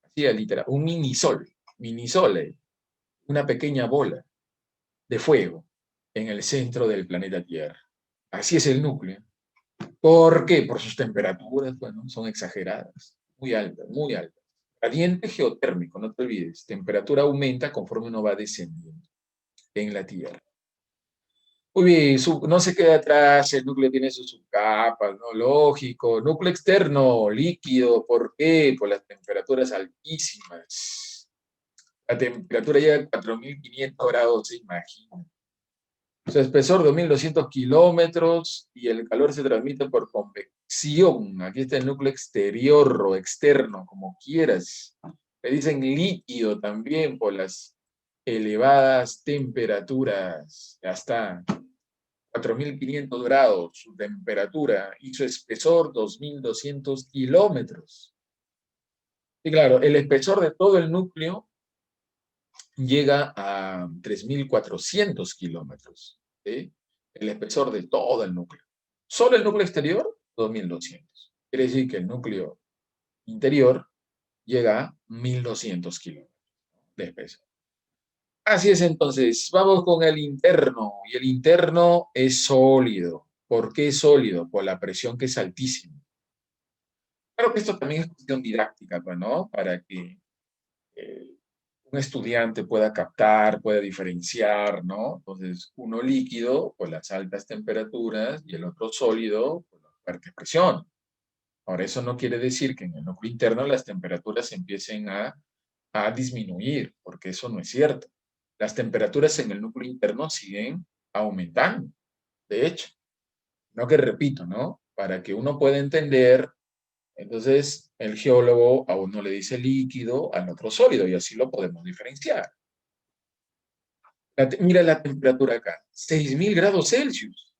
Así es, literal, un mini sol, una pequeña bola de fuego en el centro del planeta Tierra. Así es el núcleo. ¿Por qué? Por sus temperaturas, bueno, son exageradas, muy altas, muy altas. Gradiente geotérmico, no te olvides, temperatura aumenta conforme uno va descendiendo en la Tierra. Muy bien, no se queda atrás, el núcleo tiene sus subcapas, ¿no? Lógico. Núcleo externo, líquido, ¿por qué? Por las temperaturas altísimas. La temperatura llega a 4.500 grados, se imagina. Su espesor 2.200 kilómetros y el calor se transmite por convección. Aquí está el núcleo exterior o externo, como quieras. Le dicen líquido también por las elevadas temperaturas. Ya está. 4.500 grados su temperatura y su espesor 2.200 kilómetros. Y claro, el espesor de todo el núcleo llega a 3.400 kilómetros. ¿Sí? El espesor de todo el núcleo. Solo el núcleo exterior, 2.200. Quiere decir que el núcleo interior llega a 1.200 kilómetros de espesor. Así es, entonces, vamos con el interno. Y el interno es sólido. ¿Por qué es sólido? Por la presión que es altísima. Claro que esto también es cuestión didáctica, pues, ¿no? Para que eh, un estudiante pueda captar, pueda diferenciar, ¿no? Entonces, uno líquido por las altas temperaturas y el otro sólido por la fuerte presión. Ahora, eso no quiere decir que en el núcleo interno las temperaturas empiecen a disminuir, porque eso no es cierto. Las temperaturas en el núcleo interno siguen aumentando, de hecho. No que repito, ¿no? Para que uno pueda entender, entonces el geólogo a uno le dice líquido, al otro sólido, y así lo podemos diferenciar. Mira la temperatura acá, 6.000 grados Celsius,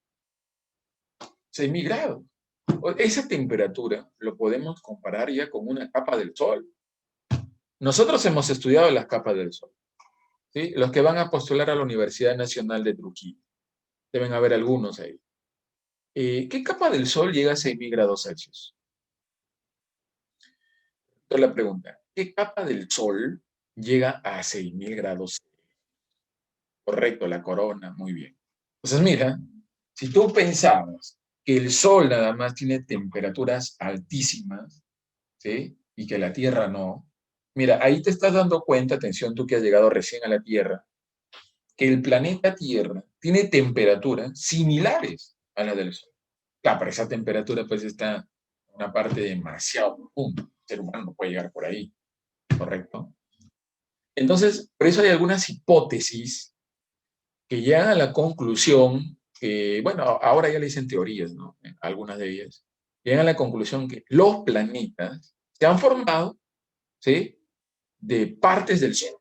6.000 grados. Esa temperatura lo podemos comparar ya con una capa del Sol. Nosotros hemos estudiado las capas del Sol, ¿sí? Los que van a postular a la Universidad Nacional de Trujillo, deben haber algunos ahí. ¿Qué capa del Sol llega a 6.000 grados Celsius? Entonces la pregunta, ¿qué capa del Sol llega a 6.000 grados? Correcto, la corona, muy bien. Entonces mira, si tú pensabas que el Sol nada más tiene temperaturas altísimas, ¿sí? Y que la Tierra no, mira, ahí te estás dando cuenta, atención tú que has llegado recién a la Tierra, que el planeta Tierra tiene temperaturas similares a las del Sol. Claro, pero esa temperatura pues está en una parte demasiado profunda. El ser humano no puede llegar por ahí, ¿correcto? Entonces, por eso hay algunas hipótesis que llegan a la conclusión que, bueno, ahora ya le dicen teorías, ¿no? Algunas de ellas, llegan a la conclusión que los planetas se han formado, ¿sí? De partes del Sol,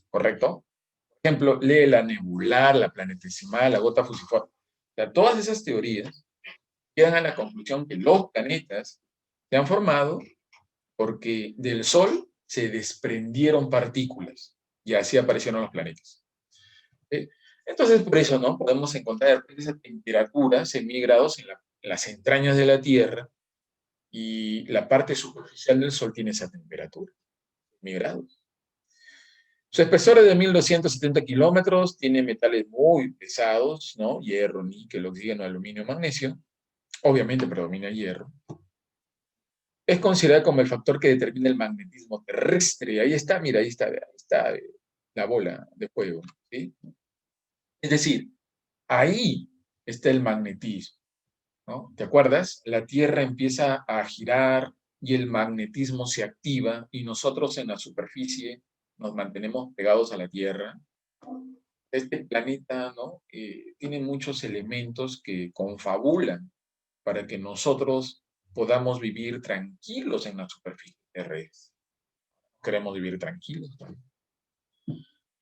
¿correcto? Por ejemplo, lee la nebular, la planetesimal, la gota fusiforme. sea, todas esas teorías llegan a la conclusión que los planetas se han formado porque del Sol se desprendieron partículas y así aparecieron los planetas. ¿Sí? Entonces, por eso, ¿no? Podemos encontrar esa temperatura, 6.000 grados en las entrañas de la Tierra, y la parte superficial del Sol tiene esa temperatura, 1.000 grados. Su espesor es de 1.270 kilómetros, tiene metales muy pesados, ¿no? Hierro, níquel, oxígeno, aluminio, magnesio. Obviamente predomina el hierro. Es considerada como el factor que determina el magnetismo terrestre. Ahí está, mira, ahí está la bola de fuego, ¿sí? Es decir, ahí está el magnetismo, ¿no? ¿Te acuerdas? La Tierra empieza a girar y el magnetismo se activa y nosotros en la superficie nos mantenemos pegados a la Tierra. Este planeta, ¿no? Tiene muchos elementos que confabulan para que nosotros podamos vivir tranquilos en la superficie terrestre. Queremos vivir tranquilos, ¿no?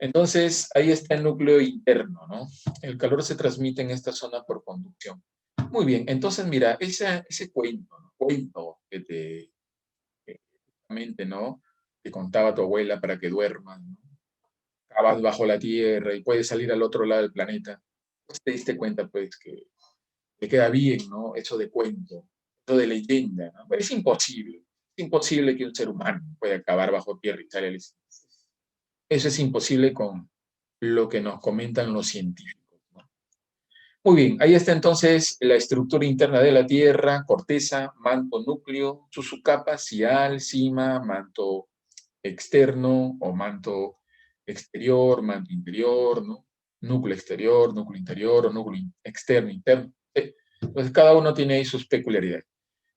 Entonces, ahí está el núcleo interno, ¿no? El calor se transmite en esta zona por conducción. Muy bien, entonces mira, ese cuento, ¿no? Cuento que justamente, ¿no? Que contaba tu abuela para que duermas, ¿no? Cavas bajo la tierra y puedes salir al otro lado del planeta. Pues te diste cuenta, pues, que queda bien, ¿no? Eso de cuento, eso de leyenda, ¿no? Pero es imposible que un ser humano pueda cavar bajo tierra y salir al espacio. Eso es imposible con lo que nos comentan los científicos, ¿no? Muy bien, ahí está entonces la estructura interna de la Tierra: corteza, manto, núcleo, sus subcapas, cial, cima, manto externo o manto exterior, manto interior, ¿no? Núcleo exterior, núcleo interior o núcleo externo, interno. ¿Sí? Entonces cada uno tiene ahí sus peculiaridades.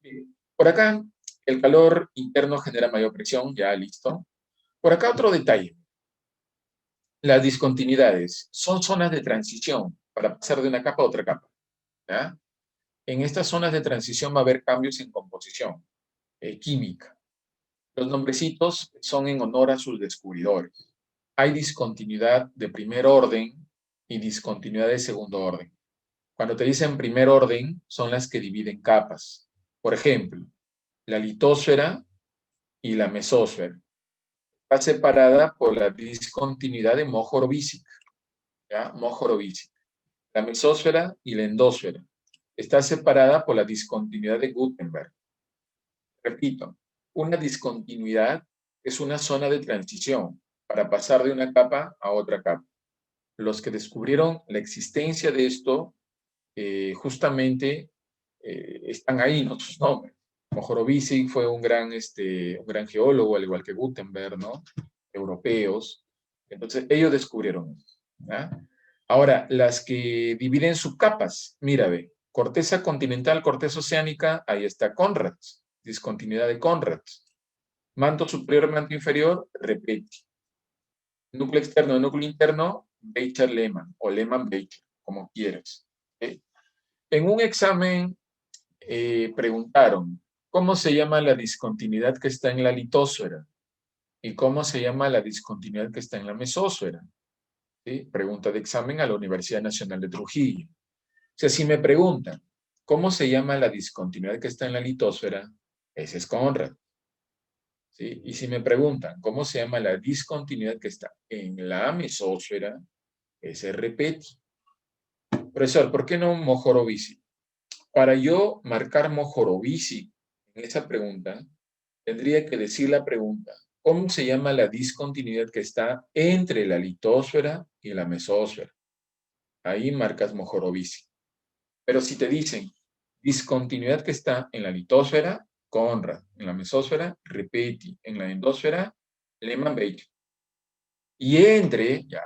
Bien, por acá el calor interno genera mayor presión, ya listo. Por acá otro detalle. Las discontinuidades son zonas de transición para pasar de una capa a otra capa, ¿ya? En estas zonas de transición va a haber cambios en composición química. Los nombrecitos son en honor a sus descubridores. Hay discontinuidad de primer orden y discontinuidad de segundo orden. Cuando te dicen primer orden, son las que dividen capas. Por ejemplo, la litosfera y la mesósfera. Está separada por la discontinuidad de Mohorovicic, ¿ya? Mohorovicic. La mesósfera y la endósfera. Está separada por la discontinuidad de Gutenberg. Repito, una discontinuidad es una zona de transición para pasar de una capa a otra capa. Los que descubrieron la existencia de esto justamente están ahí, ¿no? Sus nombres. Mohorovicic fue un gran geólogo, al igual que Gutenberg, ¿no? Europeos. Entonces, ellos descubrieron eso, ¿ya? Ahora, las que dividen subcapas, mira, ve, corteza continental, corteza oceánica, ahí está Conrad, discontinuidad de Conrad. Manto superior, manto inferior, Repeti. Núcleo externo, núcleo interno, Becher-Lehmann o Lehmann-Becher, como quieras. ¿Okay? En un examen preguntaron, ¿cómo se llama la discontinuidad que está en la litosfera? ¿Y cómo se llama la discontinuidad que está en la mesósfera? ¿Sí? Pregunta de examen a la Universidad Nacional de Trujillo. O sea, si me preguntan, ¿cómo se llama la discontinuidad que está en la litosfera? Ese es Conrad. ¿Sí? Y si me preguntan, ¿cómo se llama la discontinuidad que está en la mesósfera? Ese es Repeti. Profesor, ¿por qué no Mohorovicic? Para yo marcar Mohorovicic en esa pregunta, tendría que decir la pregunta, ¿cómo se llama la discontinuidad que está entre la litosfera y la mesósfera? Ahí marcas Mohorovicic. Pero si te dicen discontinuidad que está en la litosfera, Conrad; en la mesósfera, Repeti; en la endósfera, Lehmann-Becher. Y entre, ya,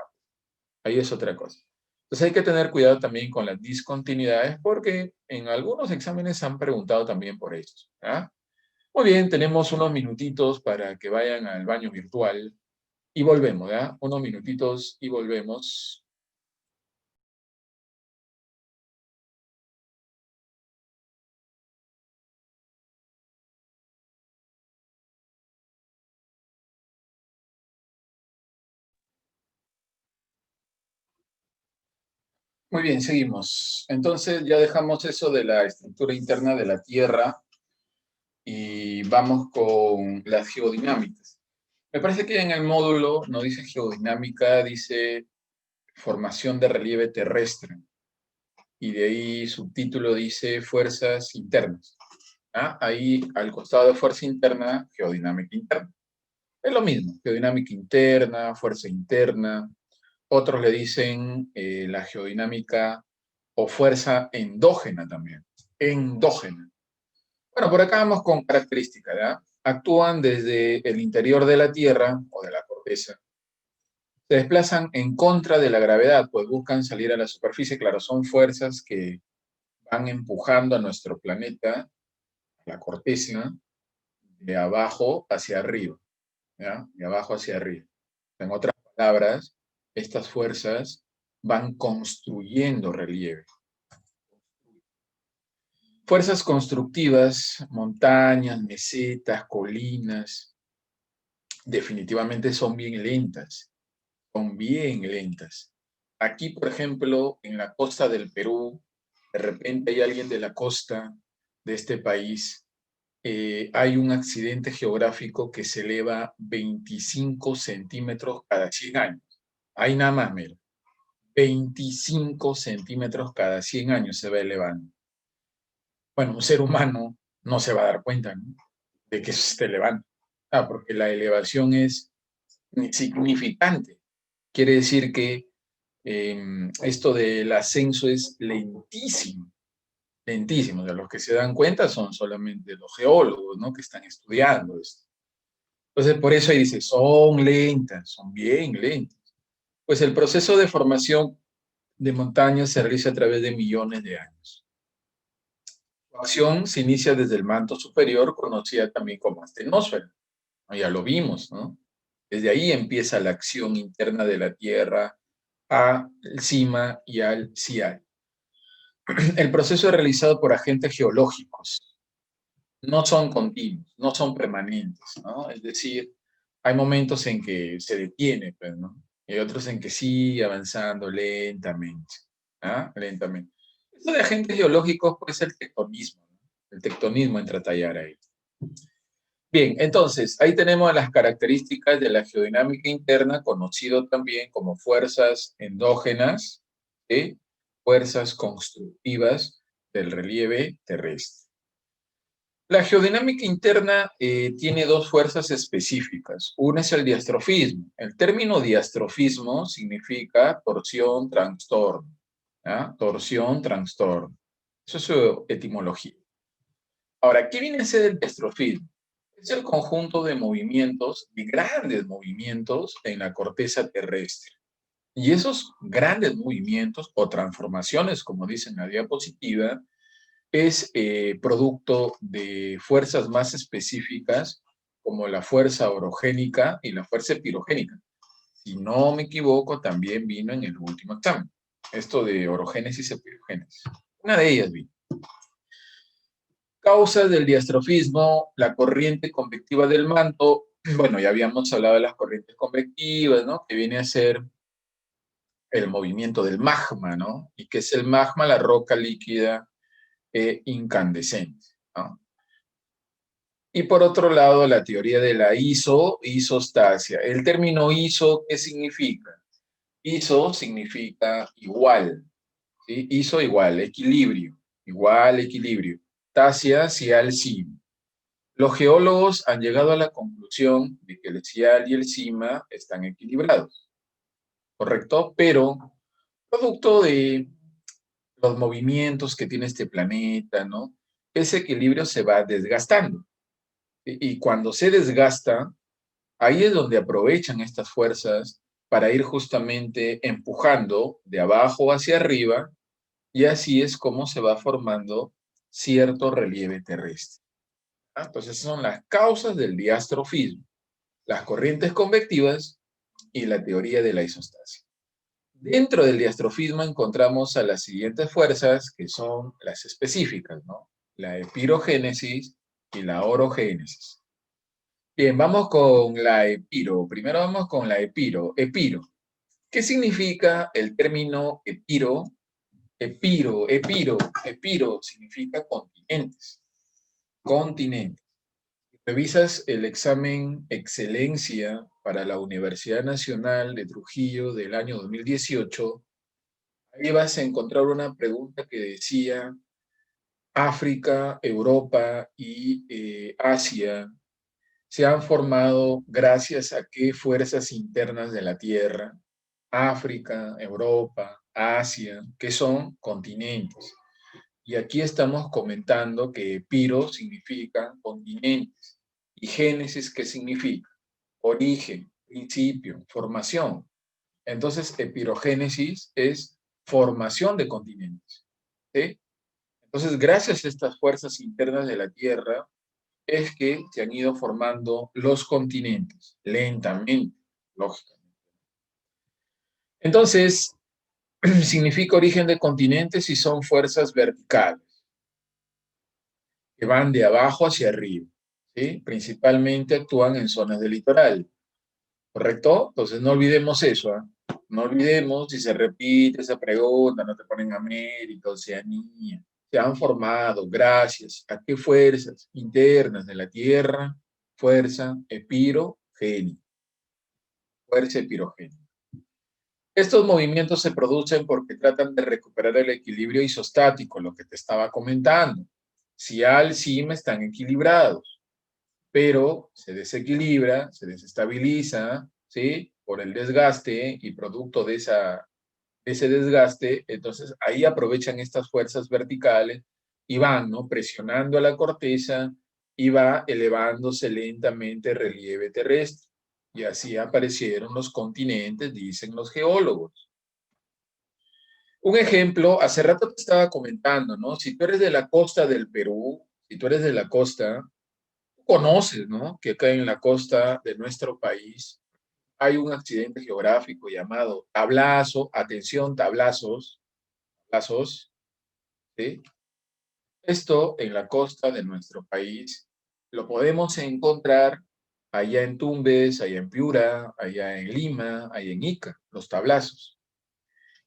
ahí es otra cosa. Entonces hay que tener cuidado también con las discontinuidades porque en algunos exámenes han preguntado también por esto, ¿ah? Muy bien, tenemos unos minutitos para que vayan al baño virtual y volvemos, ¿ya? Unos minutitos y volvemos. Muy bien, seguimos. Entonces ya dejamos eso de la estructura interna de la Tierra y vamos con las geodinámicas. Me parece que en el módulo no dice geodinámica, dice formación de relieve terrestre. Y de ahí subtítulo dice fuerzas internas. ¿Ah? Ahí al costado de fuerza interna, geodinámica interna. Es lo mismo, geodinámica interna, fuerza interna. Otros le dicen la geodinámica o fuerza endógena también. Endógena. Bueno, por acá vamos con características, ¿ya? Actúan desde el interior de la Tierra o de la corteza. Se desplazan en contra de la gravedad, pues buscan salir a la superficie. Claro, son fuerzas que van empujando a nuestro planeta, la corteza, de abajo hacia arriba, ¿ya? De abajo hacia arriba. En otras palabras, estas fuerzas van construyendo relieve. Fuerzas constructivas, montañas, mesetas, colinas, definitivamente son bien lentas, son bien lentas. Aquí, por ejemplo, en la costa del Perú, de repente hay alguien de la costa de este país, hay un accidente geográfico que se eleva 25 centímetros cada 100 años. Ahí nada más, mira, 25 centímetros cada 100 años se va elevando. Bueno, un ser humano no se va a dar cuenta, ¿no?, de que se esté elevando. Ah, porque la elevación es insignificante. Quiere decir que esto del ascenso es lentísimo, lentísimo. O sea, los que se dan cuenta son solamente los geólogos, ¿no?, que están estudiando esto. Entonces, por eso ahí dice, son lentas, son bien lentas. Pues el proceso de formación de montañas se realiza a través de millones de años. Su acción se inicia desde el manto superior, conocida también como astenosfera. Ya lo vimos, ¿no? Desde ahí empieza la acción interna de la Tierra al cima y al cial. El proceso es realizado por agentes geológicos. No son continuos, no son permanentes, ¿no? Es decir, hay momentos en que se detiene, pues, ¿no? Y hay otros en que sigue avanzando lentamente, ¿ah? Lentamente. Esto de agentes geológicos puede ser el tectonismo, ¿no? El tectonismo entra a tallar ahí. Bien, entonces, ahí tenemos las características de la geodinámica interna, conocido también como fuerzas endógenas, ¿sí?, fuerzas constructivas del relieve terrestre. La geodinámica interna tiene dos fuerzas específicas. Una es el diastrofismo. El término diastrofismo significa torsión, trastorno. ¿Ah? Torsión, trastorno. Eso es su etimología. Ahora, ¿qué viene a ser el diastrofismo? Es el conjunto de movimientos, de grandes movimientos en la corteza terrestre. Y esos grandes movimientos o transformaciones, como dice en la diapositiva, es producto de fuerzas más específicas como la fuerza orogénica y la fuerza pirogénica. Si no me equivoco, también vino en el último examen. Esto de orogénesis y pirogénesis. Una de ellas vino. Causas del diastrofismo, la corriente convectiva del manto. Bueno, ya habíamos hablado de las corrientes convectivas, ¿no?, que viene a ser el movimiento del magma, ¿no? ¿Y qué es el magma? La roca líquida e incandescente, ¿no? Y por otro lado, la teoría de la isostasia. El término iso, ¿qué significa? Iso significa igual, ¿sí? Iso igual, equilibrio, igual, equilibrio. Tasia, cial, sim. Los geólogos han llegado a la conclusión de que el cial y el cima están equilibrados, ¿correcto? Pero producto de los movimientos que tiene este planeta, ¿no?, ese equilibrio se va desgastando. Y cuando se desgasta, ahí es donde aprovechan estas fuerzas para ir justamente empujando de abajo hacia arriba, y así es como se va formando cierto relieve terrestre. ¿Ah? Entonces son las causas del diastrofismo, las corrientes convectivas y la teoría de la isostasia. Dentro del diastrofismo encontramos a las siguientes fuerzas, que son las específicas, ¿no? La epirogénesis y la orogénesis. Bien, vamos con la epiro. Primero vamos con la epiro. Epiro. ¿Qué significa el término epiro? Epiro significa continentes, continentes. Revisas el examen Excelencia para la Universidad Nacional de Trujillo del año 2018, ahí vas a encontrar una pregunta que decía África, Europa y Asia se han formado gracias a qué fuerzas internas de la Tierra. África, Europa, Asia, que son continentes. Y aquí estamos comentando que Piro significa continentes y Génesis, ¿qué significa? Origen, principio, formación. Entonces, epirogénesis es formación de continentes. ¿Sí? Entonces, gracias a estas fuerzas internas de la Tierra, es que se han ido formando los continentes, lentamente, lógicamente. Entonces, significa origen de continentes y son fuerzas verticales que van de abajo hacia arriba, ¿sí? Principalmente actúan en zonas del litoral, ¿correcto? Entonces no olvidemos eso, ¿eh? No olvidemos, si se repite esa pregunta, no te ponen América, Oceanía. Se han formado gracias a qué fuerzas internas de la Tierra, fuerza epirogénica, fuerza epirogénica. Estos movimientos se producen porque tratan de recuperar el equilibrio isostático, lo que te estaba comentando. Si A al CIM están equilibrados, pero se desequilibra, se desestabiliza, ¿sí? Por el desgaste y producto de ese desgaste, entonces ahí aprovechan estas fuerzas verticales y van, ¿no? Presionando a la corteza y va elevándose lentamente el relieve terrestre. Y así aparecieron los continentes, dicen los geólogos. Un ejemplo, hace rato te estaba comentando, ¿no? Si tú eres de la costa del Perú, si tú eres de la costa, conoces, ¿no? Que acá en la costa de nuestro país hay un accidente geográfico llamado tablazo, atención, tablazos, ¿sí? Esto en la costa de nuestro país lo podemos encontrar allá en Tumbes, allá en Piura, allá en Lima, allá en Ica, los tablazos.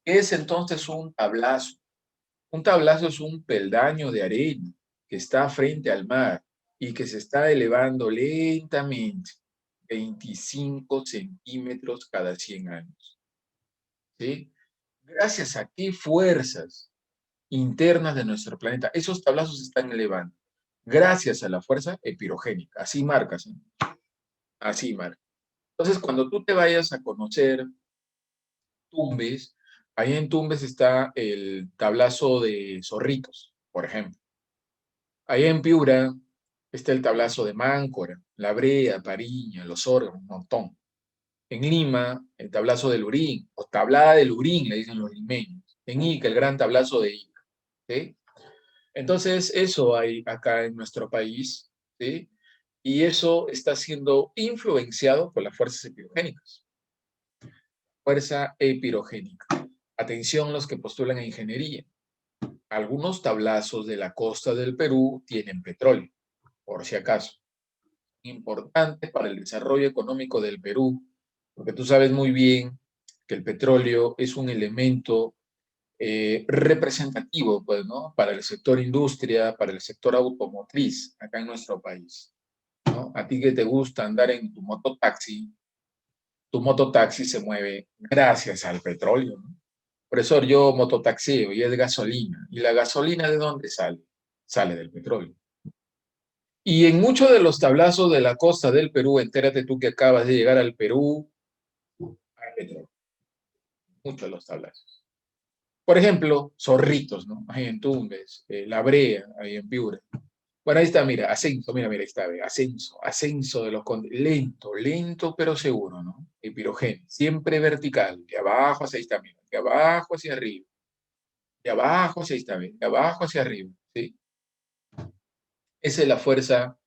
¿Qué es entonces un tablazo? Un tablazo es un peldaño de arena que está frente al mar y que se está elevando lentamente 25 centímetros cada 100 años. ¿Sí? Gracias a qué fuerzas internas de nuestro planeta esos tablazos se están elevando. Gracias a la fuerza epirogénica. Así marcas, ¿eh? Así marcas. Entonces, cuando tú te vayas a conocer Tumbes, ahí en Tumbes está el tablazo de Zorritos, por ejemplo. Ahí en Piura está el tablazo de Máncora, La Brea, Pariña, Los Órganos, un montón. En Lima, el tablazo del Lurín, o tablada del Lurín, le dicen los limeños. En Ica, el gran tablazo de Ica. ¿Sí? Entonces, eso hay acá en nuestro país, ¿sí? Y eso está siendo influenciado por las fuerzas epirogénicas. Fuerza epirogénica. Atención los que postulan a ingeniería. Algunos tablazos de la costa del Perú tienen petróleo, por si acaso. Importante para el desarrollo económico del Perú, porque tú sabes muy bien que el petróleo es un elemento representativo, pues, ¿no? Para el sector industria, para el sector automotriz, acá en nuestro país, ¿no? A ti que te gusta andar en tu mototaxi se mueve gracias al petróleo, ¿no? Profesor, yo mototaxeo y es gasolina. ¿Y la gasolina de dónde sale? Sale del petróleo. Y en muchos de los tablazos de la costa del Perú, entérate tú que acabas de llegar al Perú, hay petróleo. Muchos de los tablazos. Por ejemplo, Zorritos, ¿no? Ahí en Tumbes, La Brea, ahí en Piura. Bueno, ahí está, mira, ascenso, mira, ahí está, ve, ascenso de los lento, lento pero seguro, ¿no? Epirogénico, siempre vertical, de abajo hacia ahí está, mira, de abajo hacia arriba, de abajo hacia ahí está, de abajo hacia arriba, ¿sí? Esa es la fuerza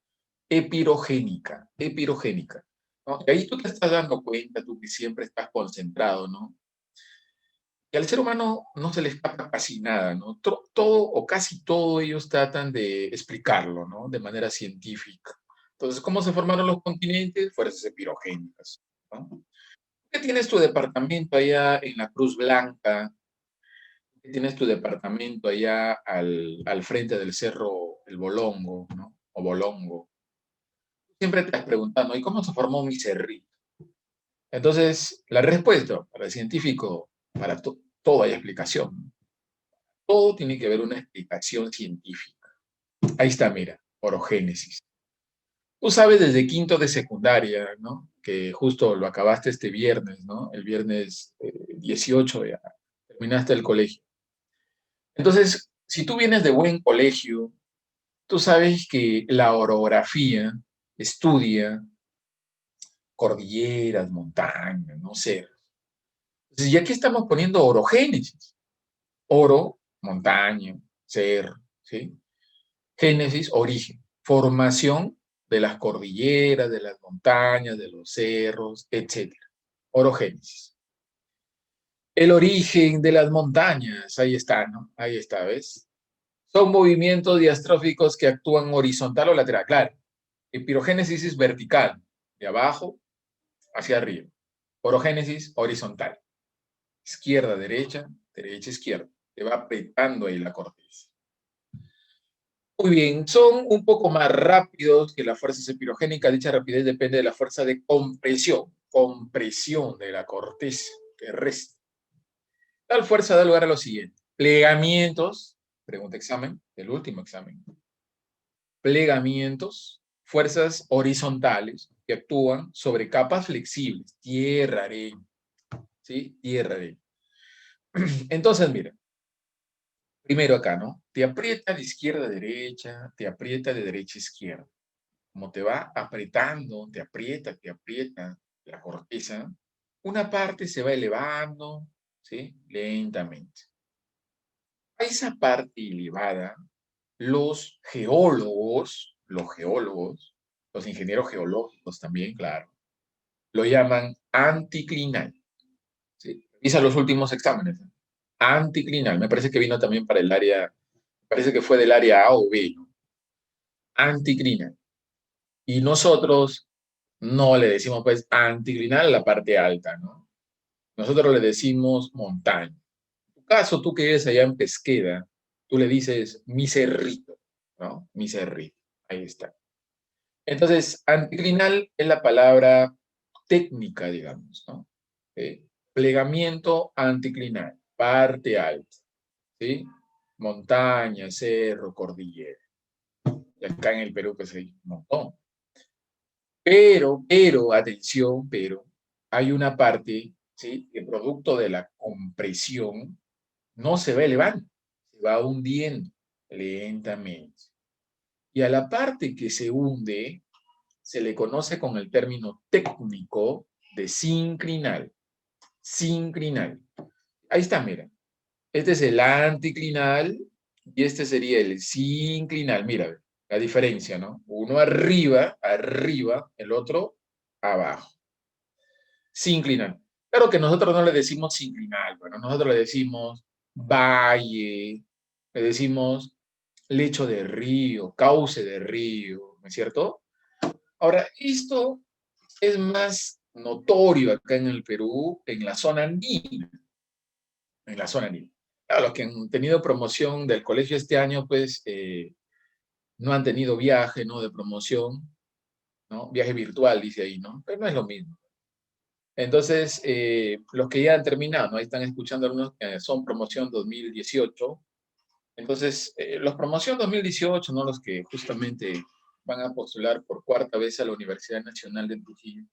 epirogénica, ¿no? Y ahí tú te estás dando cuenta, tú que siempre estás concentrado, ¿no? Y al ser humano no se le escapa casi nada, ¿no? Todo o casi todo ellos tratan de explicarlo, ¿no? De manera científica. Entonces, ¿cómo se formaron los continentes? Fuerzas epirogénicas, ¿no? ¿Qué tienes tu departamento allá en la Cruz Blanca? Tienes tu departamento allá al frente del cerro El Bolongo, ¿no? O Bolongo. Siempre te estás preguntando, ¿y cómo se formó mi cerrito? Entonces, la respuesta para el científico, para todo hay explicación. Todo tiene que haber una explicación científica. Ahí está, mira, orogénesis. Tú sabes desde quinto de secundaria, ¿no? Que justo lo acabaste este viernes, ¿no? El viernes 18 ya terminaste el colegio. Entonces, si tú vienes de buen colegio, tú sabes que la orografía estudia cordilleras, montañas, no sé. Entonces, ya aquí estamos poniendo orogénesis. Oro, montaña, cerro, ¿sí? Génesis, origen, formación de las cordilleras, de las montañas, de los cerros, etcétera. Orogénesis. El origen de las montañas, ahí está, ¿no? Ahí está, ¿ves? Son movimientos diastróficos que actúan horizontal o lateral. Claro, pirogénesis es vertical, de abajo hacia arriba. Orogénesis horizontal. Izquierda, derecha, derecha, izquierda. Te va apretando ahí la corteza. Muy bien, son un poco más rápidos que las fuerzas epirogénicas. Dicha rapidez depende de la fuerza de compresión de la corteza terrestre. Tal fuerza da lugar a lo siguiente. Plegamientos, pregunta examen, el último examen. Plegamientos, fuerzas horizontales que actúan sobre capas flexibles, tierra, arena, ¿sí? Tierra, arena. Entonces, mira, primero acá, ¿no? Te aprieta de izquierda a derecha, te aprieta de derecha a izquierda. Como te va apretando, te aprieta la corteza, una parte se va elevando, ¿sí? Lentamente. A esa parte elevada, los ingenieros geológicos también, claro, lo llaman anticlinal. ¿Sí? Revisa los últimos exámenes. Anticlinal, me parece que vino también para el área, parece que fue del área A o B, ¿no? Anticlinal. Y nosotros no le decimos pues anticlinal a la parte alta, ¿no? Nosotros le decimos montaña. En tu caso, tú que eres allá en Pesquera, tú le dices mi cerrito, ¿no? Mi cerrito. Ahí está. Entonces, anticlinal es la palabra técnica, digamos, ¿no? Plegamiento anticlinal, parte alta, ¿sí? Montaña, cerro, cordillera. Y acá en el Perú, pues hay un montón. Atención, hay una parte, ¿sí? Que producto de la compresión no se va elevando, se va hundiendo lentamente. Y a la parte que se hunde se le conoce con el término técnico de sinclinal. Sinclinal. Ahí está, mira. Este es el anticlinal y este sería el sinclinal. Mira, la diferencia, ¿no? Uno arriba, el otro abajo. Sinclinal. Claro que nosotros no le decimos sinclinal, bueno, nosotros le decimos valle, le decimos lecho de río, cauce de río, ¿no es cierto? Ahora, esto es más notorio acá en el Perú, en la zona andina, en la zona andina. Claro, los que han tenido promoción del colegio este año, pues no han tenido viaje, ¿no? De promoción, ¿no? Viaje virtual, dice ahí, ¿no? Pero no es lo mismo. Entonces, los que ya han terminado, ¿no? Ahí están escuchando algunos que son promoción 2018. Entonces, los promoción 2018, ¿no? Los que justamente van a postular por cuarta vez a la Universidad Nacional de Trujillo.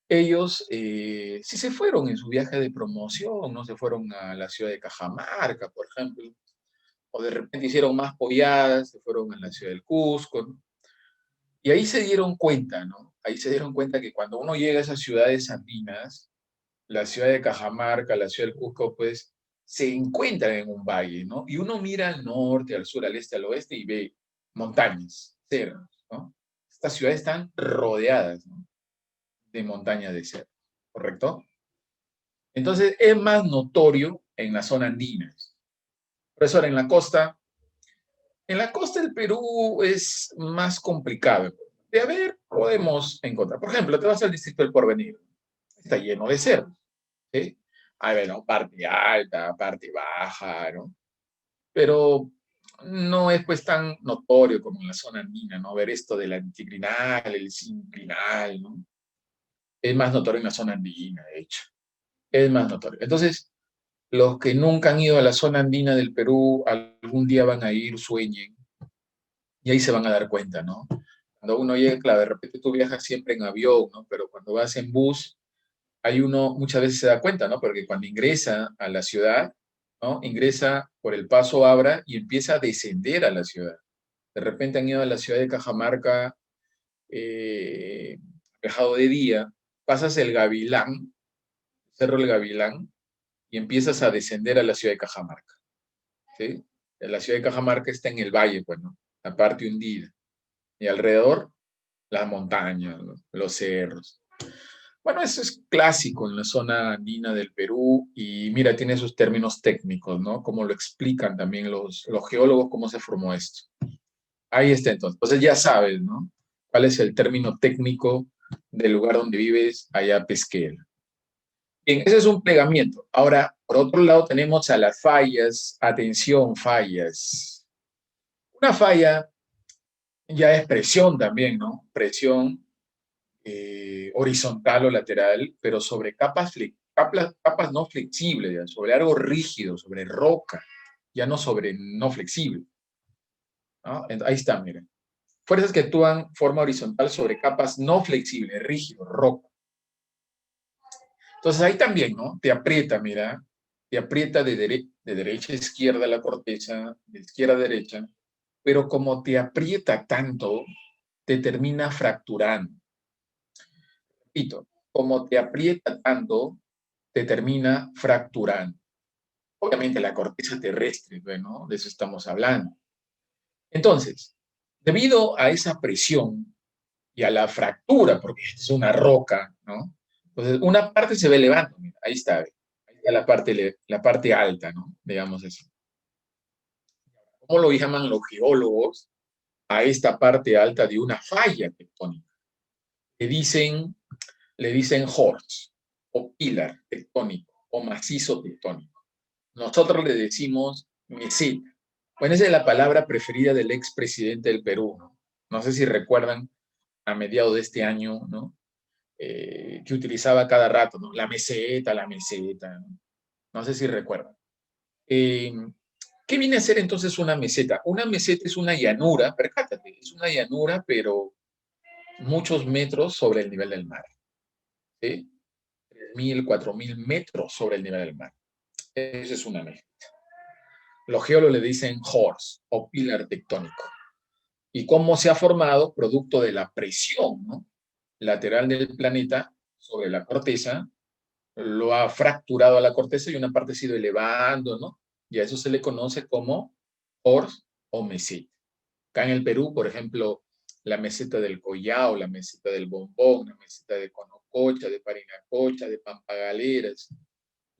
Ellos sí se fueron en su viaje de promoción, ¿no? Se fueron a la ciudad de Cajamarca, por ejemplo, o de repente hicieron más polladas, se fueron a la ciudad del Cusco, ¿no? Y ahí se dieron cuenta, ¿no? Ahí se dieron cuenta que cuando uno llega a esas ciudades andinas, la ciudad de Cajamarca, la ciudad del Cusco, pues se encuentran en un valle, ¿no? Y uno mira al norte, al sur, al este, al oeste y ve montañas, cerros, ¿no? Estas ciudades están rodeadas, ¿no? De montañas de cerros, ¿correcto? Entonces es más notorio en la zona andina. Profesor, en la costa del Perú es más complicado. De haber, podemos encontrar. Por ejemplo, te vas al distrito del Porvenir. Está lleno de cerros. ¿Sí? A ver, ¿no? Parte alta, parte baja, ¿no? Pero no es pues tan notorio como en la zona andina, ¿no? Ver esto del anticlinal, el sinclinal, ¿no? Es más notorio en la zona andina, de hecho. Es más notorio. Entonces, los que nunca han ido a la zona andina del Perú, algún día van a ir, sueñen, y ahí se van a dar cuenta, ¿no? Cuando uno llega, claro, de repente tú viajas siempre en avión, ¿no? Pero cuando vas en bus, hay uno muchas veces se da cuenta, ¿no? Porque cuando ingresa a la ciudad, ¿no? Ingresa por el Paso Abra y empieza a descender a la ciudad. De repente han ido a la ciudad de Cajamarca, viajado de día, pasas el Gavilán, Cerro El Gavilán, y empiezas a descender a la ciudad de Cajamarca, ¿sí? La ciudad de Cajamarca está en el valle, pues, ¿no? La parte hundida. Y alrededor, las montañas, ¿no? Los cerros. Bueno, eso es clásico en la zona andina del Perú y mira, tiene sus términos técnicos, ¿no? Como lo explican también los geólogos, cómo se formó esto. Ahí está entonces. Entonces ya sabes, ¿no? ¿Cuál es el término técnico del lugar donde vives allá pesquera? Bien, ese es un plegamiento. Ahora, por otro lado, tenemos a las fallas. Atención, fallas. Una falla ya es presión también, ¿no? Presión horizontal o lateral, pero sobre capas no flexibles, ya, sobre algo rígido, sobre roca, ya no sobre no flexible, ¿no? Ahí está, miren. Fuerzas que actúan forma horizontal sobre capas no flexibles, rígido, roca. Entonces ahí también, ¿no? Te aprieta, mira, te aprieta de derecha a izquierda la corteza, de izquierda a derecha, pero como te aprieta tanto, te termina fracturando. Repito, como te aprieta tanto, te termina fracturando. Obviamente la corteza terrestre, ¿no? De eso estamos hablando. Entonces, debido a esa presión y a la fractura, porque es una roca, ¿no? Entonces, una parte se va elevando, mira, ahí está la parte alta, ¿no? Digamos así. ¿Cómo lo llaman los geólogos a esta parte alta de una falla tectónica? Le dicen, le dicen horst, o pilar tectónico, o macizo tectónico. Nosotros le decimos meseta. Bueno, esa es la palabra preferida del expresidente del Perú, ¿no? No sé si recuerdan a mediados de este año, ¿no? Que utilizaba cada rato, ¿no? La meseta, la meseta, ¿no? No sé si recuerdan. Eh, ¿Qué viene a ser entonces una meseta? Una meseta es una llanura, percátate, es una llanura, pero muchos metros sobre el nivel del mar, ¿sí? 3.000, 4.000 metros sobre el nivel del mar. Eso es una meseta. Los geólogos le dicen horst o pilar tectónico. ¿Y cómo se ha formado? Producto de la presión, ¿no? Lateral del planeta sobre la corteza, lo ha fracturado a la corteza y una parte ha ido elevando, ¿no? Y a eso se le conoce como horst o meseta. Acá en el Perú, por ejemplo, la meseta del Collao, la meseta del Bombón, la meseta de Conococha, de Parinacocha, de Pampagaleras,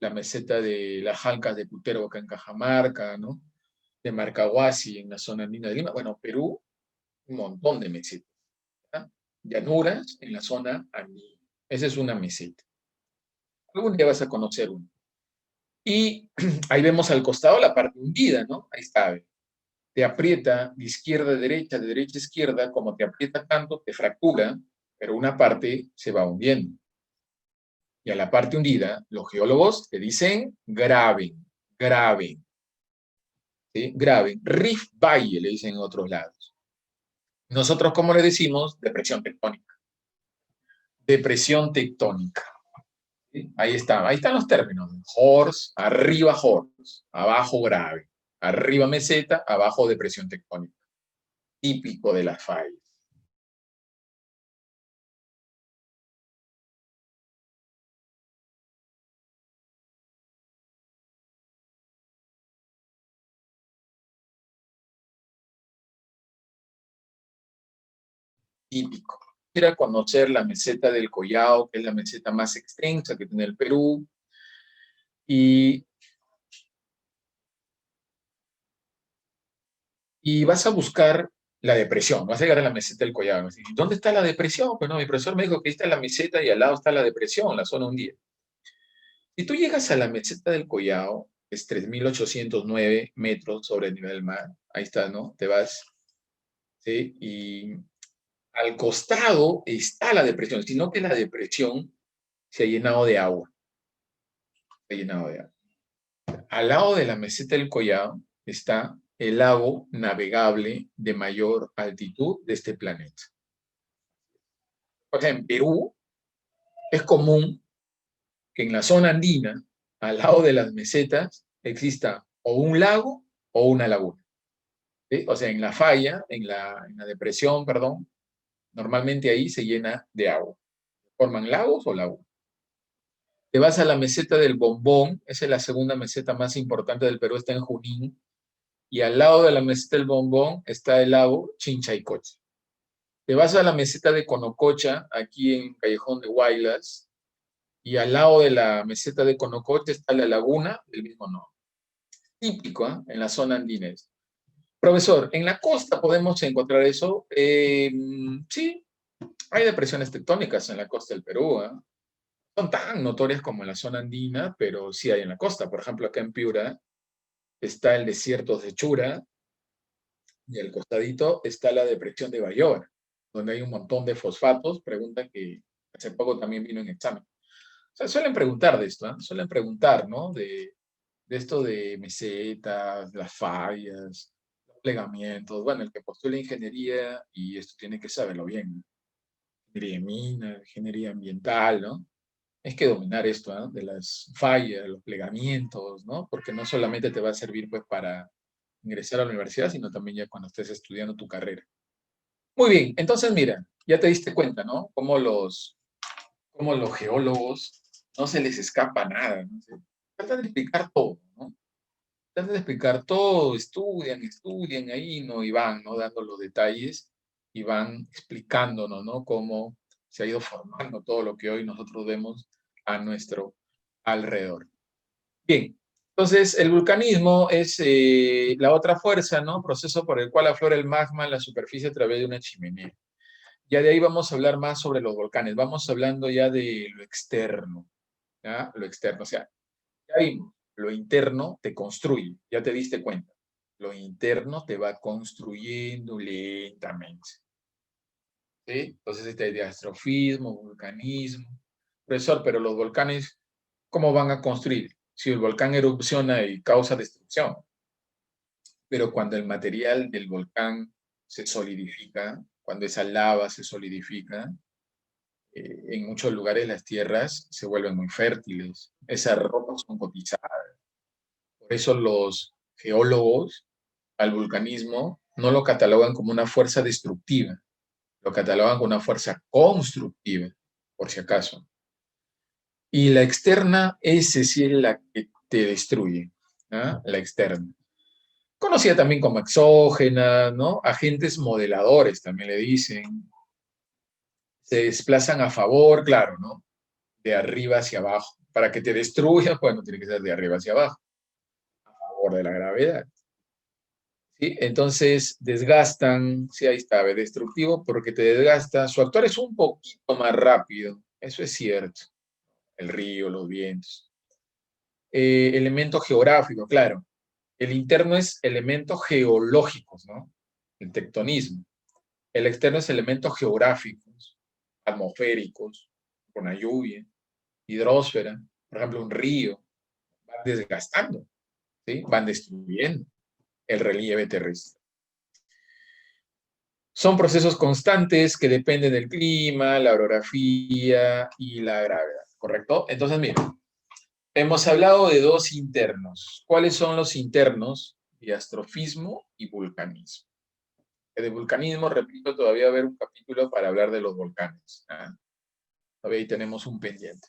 la meseta de las Jalcas de Putero acá en Cajamarca, ¿no? De Marcahuasi en la zona andina de Lima. Bueno, Perú, un montón de mesetas, ¿verdad? Llanuras en la zona andina. Esa es una meseta. Algún día vas a conocer una. Y ahí vemos al costado la parte hundida, ¿no? Ahí está. Te aprieta de izquierda a derecha, de derecha a izquierda, como te aprieta tanto, te fractura, pero una parte se va hundiendo. Y a la parte hundida, los geólogos te dicen graben, graben, ¿sí? Graben. Rift Valley le dicen en otros lados. Nosotros, ¿cómo le decimos? Depresión tectónica. Depresión tectónica. ¿Sí? Ahí están los términos. Horst, arriba horst, abajo grave. Arriba meseta, abajo depresión tectónica. Típico de las fallas. Típico. Ir a conocer la meseta del Collao, que es la meseta más extensa que tiene el Perú, y, y vas a buscar la depresión, vas a llegar a la meseta del Collao. ¿Dónde está la depresión? Pues no, mi profesor me dijo que ahí está la meseta y al lado está la depresión, la zona hundida. Si tú llegas a la meseta del Collao, es 3.809 metros sobre el nivel del mar, ahí está, ¿no? Te vas, ¿sí? Y al costado está la depresión, sino que la depresión se ha llenado de agua, se ha llenado de agua. Al lado de la meseta del Collao está el lago navegable de mayor altitud de este planeta. O sea, en Perú es común que en la zona andina, al lado de las mesetas, exista o un lago o una laguna. ¿Sí? O sea, en la falla, en la depresión, perdón, normalmente ahí se llena de agua. Forman lagos o lagunas. Te vas a la meseta del Bombón, esa es la segunda meseta más importante del Perú, está en Junín, y al lado de la meseta del Bombón está el lago Chinchaycocha. Te vas a la meseta de Conococha, aquí en Callejón de Huaylas, y al lado de la meseta de Conococha está la laguna del mismo nombre. Típico, ¿eh? En la zona andina. Profesor, ¿en la costa podemos encontrar eso? Sí, hay depresiones tectónicas en la costa del Perú. ¿Eh? Son tan notorias como en la zona andina, pero sí hay en la costa. Por ejemplo, acá en Piura está el desierto de Chura y al costadito está la depresión de Bayora, donde hay un montón de fosfatos. Preguntan que hace poco también vino en examen. O sea, suelen preguntar de esto, ¿eh? Suelen preguntar, ¿no? De esto de mesetas, las fallas, los plegamientos. Bueno, el que postula ingeniería, y esto tiene que saberlo bien, ¿no? Ingeniería de minas, ingeniería ambiental, ¿no? Es que dominar esto, ¿no? De las fallas, los plegamientos, ¿no? Porque no solamente te va a servir pues para ingresar a la universidad, sino también ya cuando estés estudiando tu carrera. Muy bien, entonces mira, ya te diste cuenta, ¿no? Cómo los geólogos no se les escapa nada, ¿no? Tratan de explicar todo, ¿no? Tratan de explicar todo, estudian ahí, ¿no? Y van, ¿no? Dando los detalles y van explicándonos, ¿no? Cómo se ha ido formando todo lo que hoy nosotros vemos a nuestro alrededor. Bien, entonces el vulcanismo es la otra fuerza, ¿no? Proceso por el cual aflora el magma en la superficie a través de una chimenea. Ya de ahí vamos a hablar más sobre los volcanes. Vamos hablando ya de lo externo, ¿ya? Lo externo, o sea, ya vimos, lo interno te construye, ya te diste cuenta. Lo interno te va construyendo lentamente. ¿Sí? Entonces, esta idea de astrofismo, vulcanismo. Profesor, pero los volcanes, ¿cómo van a construir? Si el volcán erupciona y causa destrucción. Pero cuando el material del volcán se solidifica, cuando esa lava se solidifica, en muchos lugares las tierras se vuelven muy fértiles. Esas rocas son cotizadas. Por eso los geólogos al vulcanismo no lo catalogan como una fuerza destructiva, lo catalogan como una fuerza constructiva, por si acaso. Y la externa, ese sí es la que te destruye, ¿no? La externa. Conocida también como exógena, ¿no? Agentes modeladores también le dicen. Se desplazan a favor, claro, ¿no? De arriba hacia abajo. Para que te destruya, bueno, tiene que ser de arriba hacia abajo, a favor de la gravedad. ¿Sí? Entonces desgastan, sí, ahí está, destructivo porque te desgasta. Su actuar es un poquito más rápido, eso es cierto. El río, los vientos. Elemento geográfico, claro. El interno es elementos geológicos, ¿no? El tectonismo. El externo es elementos geográficos, atmosféricos, con la lluvia, hidrosfera, por ejemplo, un río, van desgastando, ¿sí? Van destruyendo el relieve terrestre. Son procesos constantes que dependen del clima, la orografía y la gravedad, ¿correcto? Entonces, mira, hemos hablado de dos internos. ¿Cuáles son los internos? Diastrofismo y vulcanismo. De vulcanismo, repito, todavía va a haber un capítulo para hablar de los volcanes. ¿Ah? Todavía ahí tenemos un pendiente.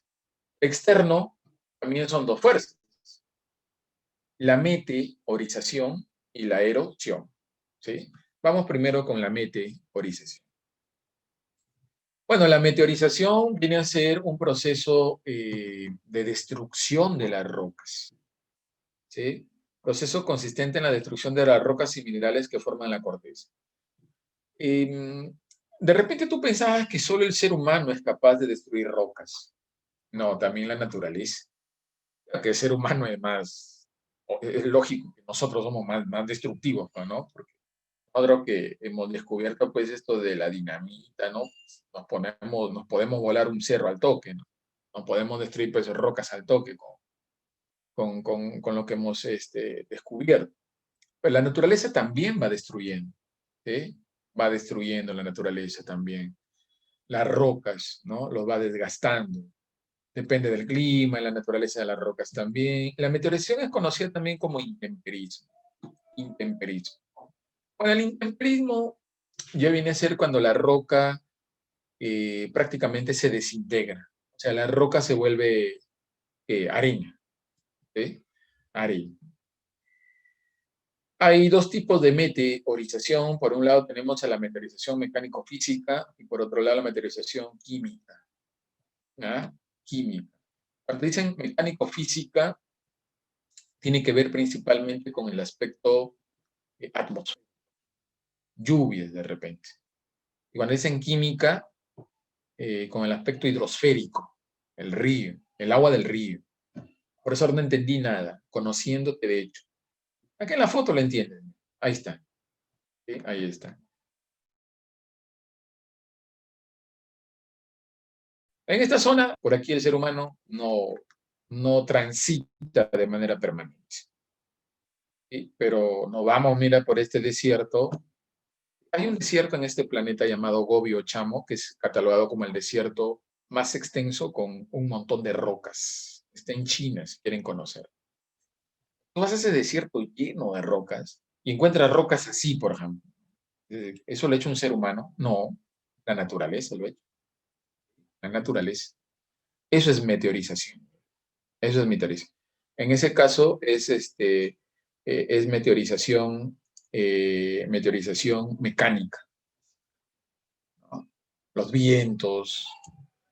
Externo, también son dos fuerzas. La meteorización y la erosión. ¿Sí? Vamos primero con la meteorización. Bueno, la meteorización viene a ser un proceso de destrucción de las rocas. ¿Sí? Proceso consistente en la destrucción de las rocas y minerales que forman la corteza. De repente tú pensabas que solo el ser humano es capaz de destruir rocas. No, también la naturaleza. que el ser humano es más, es lógico que nosotros somos más destructivos, ¿no? Porque nosotros que hemos descubierto pues esto de la dinamita, ¿no? Nos podemos volar un cerro al toque, ¿no? Nos podemos destruir pues rocas al toque con lo que hemos descubierto. Pero la naturaleza también va destruyendo, ¿sí? Va destruyendo la naturaleza también. Las rocas, ¿no? Los va desgastando. Depende del clima y la naturaleza de las rocas también. La meteorización es conocida también como intemperismo. Intemperismo. Bueno, el intemperismo ya viene a ser cuando la roca prácticamente se desintegra. O sea, la roca se vuelve arena, ¿sí? Arena. Hay dos tipos de meteorización. Por un lado tenemos a la meteorización mecánico-física y por otro lado la meteorización química. ¿Ah? Química. Cuando dicen mecánico-física, tiene que ver principalmente con el aspecto atmosférico, lluvias de repente. Y cuando dicen química, con el aspecto hidrosférico, el río, el agua del río. Por eso no entendí nada, conociéndote de hecho. Aquí en la foto lo entienden. Ahí está. ¿Sí? Ahí está. En esta zona, por aquí el ser humano no transita de manera permanente. ¿Sí? Pero nos vamos, mira, por este desierto. Hay un desierto en este planeta llamado Gobi Chamo, que es catalogado como el desierto más extenso con un montón de rocas. Está en China, si quieren conocer. Tú vas a ese desierto lleno de rocas y encuentras rocas así, por ejemplo. ¿Eso lo ha hecho un ser humano? No, la naturaleza lo ha hecho. La naturaleza. Eso es meteorización. Eso es meteorización. En ese caso es meteorización mecánica, ¿no? Los vientos,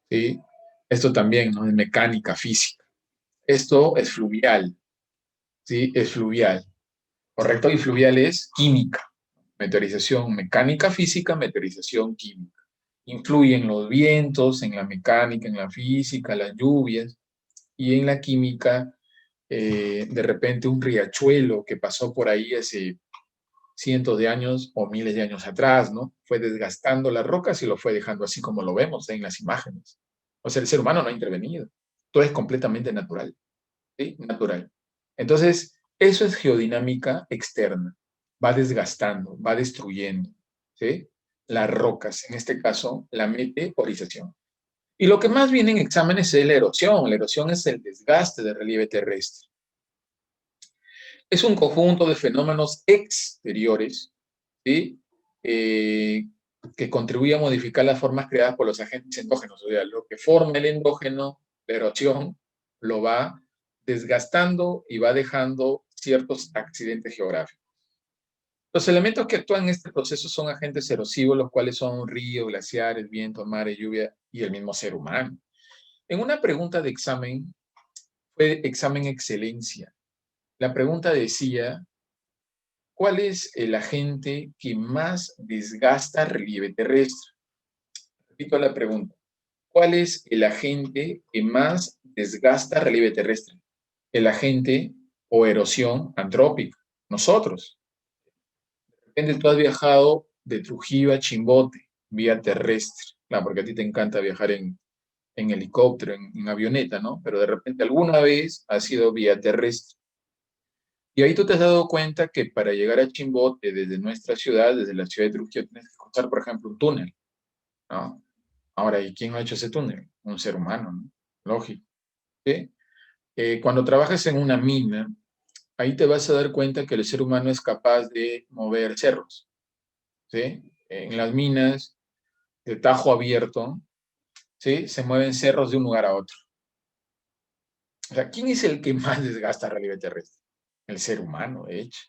¿sí? Esto también, ¿no? Es mecánica física. Esto es fluvial, ¿sí? Es fluvial. Correcto, y fluvial es química. Meteorización mecánica física, meteorización química. Influyen los vientos en la mecánica, en la física, las lluvias y en la química. De repente un riachuelo que pasó por ahí hace cientos de años o miles de años atrás, ¿no? Fue desgastando las rocas y lo fue dejando así como lo vemos en las imágenes. O sea, el ser humano no ha intervenido. Todo es completamente natural, ¿sí? Natural. Entonces, eso es geodinámica externa. Va desgastando, va destruyendo, ¿sí? Las rocas, en este caso, la meteorización. Y lo que más viene en exámenes es la erosión. La erosión es el desgaste del relieve terrestre. Es un conjunto de fenómenos exteriores, ¿sí? Eh, que contribuye a modificar las formas creadas por los agentes endógenos. O sea, lo que forma el endógeno, la erosión, lo va desgastando y va dejando ciertos accidentes geográficos. Los elementos que actúan en este proceso son agentes erosivos, los cuales son ríos, glaciares, vientos, mares, lluvia y el mismo ser humano. En una pregunta de examen, fue examen excelencia. La pregunta decía, ¿cuál es el agente que más desgasta relieve terrestre? Repito la pregunta. ¿Cuál es el agente que más desgasta relieve terrestre? El agente o erosión antrópica. Nosotros. Depende, tú has viajado de Trujillo a Chimbote, vía terrestre. Claro, porque a ti te encanta viajar en helicóptero, en avioneta, ¿no? Pero de repente alguna vez ha sido vía terrestre. Y ahí tú te has dado cuenta que para llegar a Chimbote desde nuestra ciudad, desde la ciudad de Trujillo, tienes que cruzar, por ejemplo, un túnel, ¿no? Ahora, ¿y quién ha hecho ese túnel? Un ser humano, ¿no? Lógico. ¿Sí? Cuando trabajas en una mina, ahí te vas a dar cuenta que el ser humano es capaz de mover cerros, ¿sí? En las minas de tajo abierto, ¿sí? Se mueven cerros de un lugar a otro. O sea, ¿quién es el que más desgasta el relieve terrestre? El ser humano, de hecho.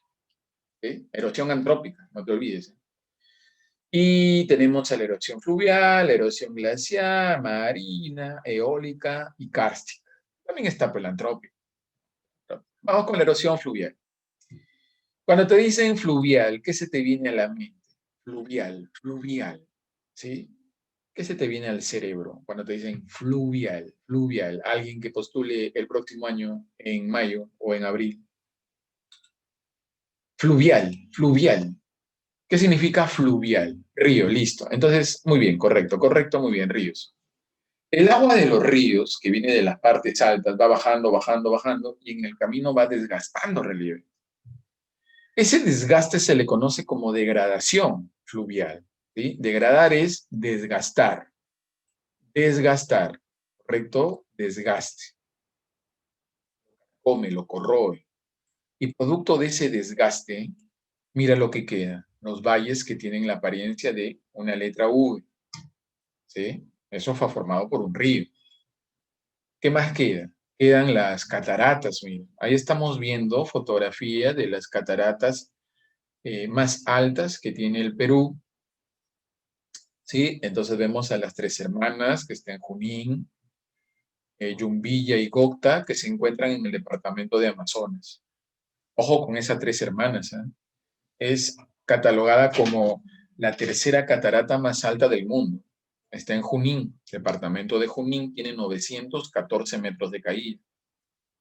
¿Sí? Erosión antrópica, no te olvides. Y tenemos la erosión fluvial, la erosión glacial, marina, eólica y kárstica. También está pelantrópica. Vamos con la erosión fluvial. Cuando te dicen fluvial, ¿qué se te viene a la mente? Fluvial, fluvial, ¿sí? ¿Qué se te viene al cerebro cuando te dicen fluvial, fluvial? Alguien que postule el próximo año en mayo o en abril. Fluvial, fluvial. ¿Qué significa fluvial? Río, listo. Entonces, muy bien, correcto, correcto, muy bien, ríos. El agua de los ríos, que viene de las partes altas, va bajando, bajando, bajando, y en el camino va desgastando relieve. Ese desgaste se le conoce como degradación fluvial. ¿Sí? Degradar es desgastar. Desgastar, ¿correcto? Desgaste. Come, lo corroe. Y producto de ese desgaste, mira lo que queda. Los valles que tienen la apariencia de una letra V. ¿Sí? Eso fue formado por un río. ¿Qué más queda? Quedan las cataratas, mira. Ahí estamos viendo fotografía de las cataratas más altas que tiene el Perú. ¿Sí? Entonces vemos a las tres hermanas que están en Junín, Yumbilla y Gocta, que se encuentran en el departamento de Amazonas. Ojo con esas tres hermanas, ¿eh? Es catalogada como la tercera catarata más alta del mundo. Está en Junín, departamento de Junín, tiene 914 metros de caída.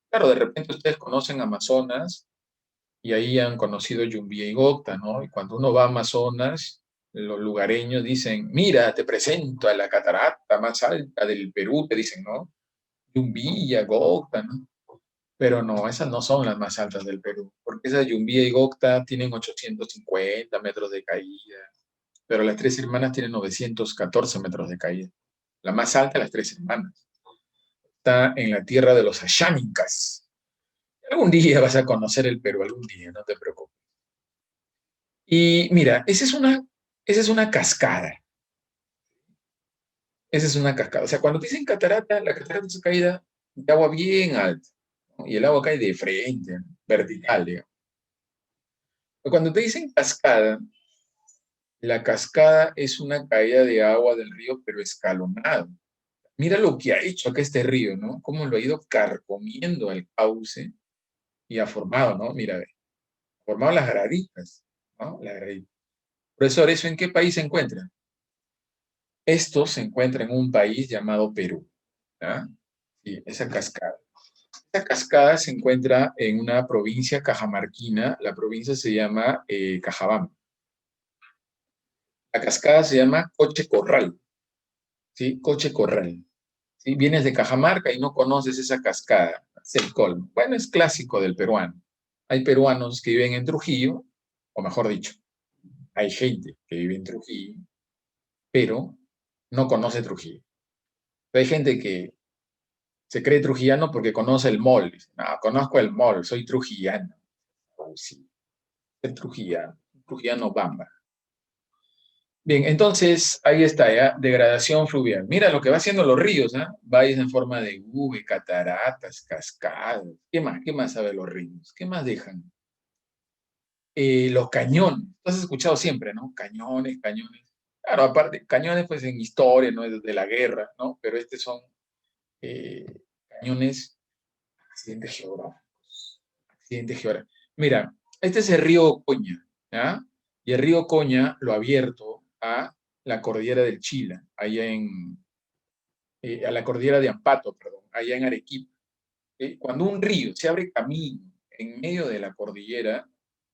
Claro, de repente ustedes conocen Amazonas y ahí han conocido Yumbía y Gocta, ¿no? Y cuando uno va a Amazonas, los lugareños dicen, mira, te presento a la catarata más alta del Perú, te dicen, ¿no? Yumbilla, Gocta, ¿no? Pero no, esas no son las más altas del Perú, porque esas Yumbía y Gocta tienen 850 metros de caída, pero las tres hermanas tienen 914 metros de caída. La más alta, las tres hermanas. Está en la tierra de los Ashánicas. Algún día vas a conocer el Perú, algún día, no te preocupes. Y mira, esa es una cascada. Esa es una cascada. O sea, cuando te dicen catarata, la catarata es caída de agua bien alta, ¿no? Y el agua cae de frente, ¿no? Vertical, digamos. Pero cuando te dicen cascada, la cascada es una caída de agua del río, pero escalonado. Mira lo que ha hecho acá este río, ¿no? Cómo lo ha ido carcomiendo al cauce y ha formado, ¿no? Mira, ha formado las graditas, ¿no? Las graditas. Profesor, ¿eso en qué país se encuentra? Esto se encuentra en un país llamado Perú, ¿ya? Sí, esa cascada. Esta cascada se encuentra en una provincia cajamarquina, la provincia se llama Cajabamba. La cascada se llama Coche Corral, ¿sí? Coche Corral. ¿Sí? Vienes de Cajamarca y no conoces esa cascada, es el colmo. Bueno, es clásico del peruano. Hay peruanos que viven en Trujillo, o mejor dicho, hay gente que vive en Trujillo, pero no conoce Trujillo. Hay gente que se cree trujillano porque conoce el mall. Dice, no, conozco el mall, soy trujillano. Oh, sí, el trujillano, trujillano bamba. Bien, entonces ahí está, ¿ya? Degradación fluvial. Mira lo que va haciendo los ríos, ¿ah? Valles en forma de V, cataratas, cascadas. ¿Qué más? ¿Qué más sabe los ríos? ¿Qué más dejan? Los cañones. Tú has escuchado siempre, ¿no? Cañones, cañones. Claro, aparte, cañones pues en historia, ¿no? De la guerra, ¿no? Pero estos son eh, cañones, accidentes geográficos. Accidentes geográficos. Mira, este es el río Coña, ¿ya? Y el río Coña lo ha abierto a la cordillera del Chila, allá a la cordillera de Ampato, perdón, allá en Arequipa. Cuando un río se abre camino en medio de la cordillera,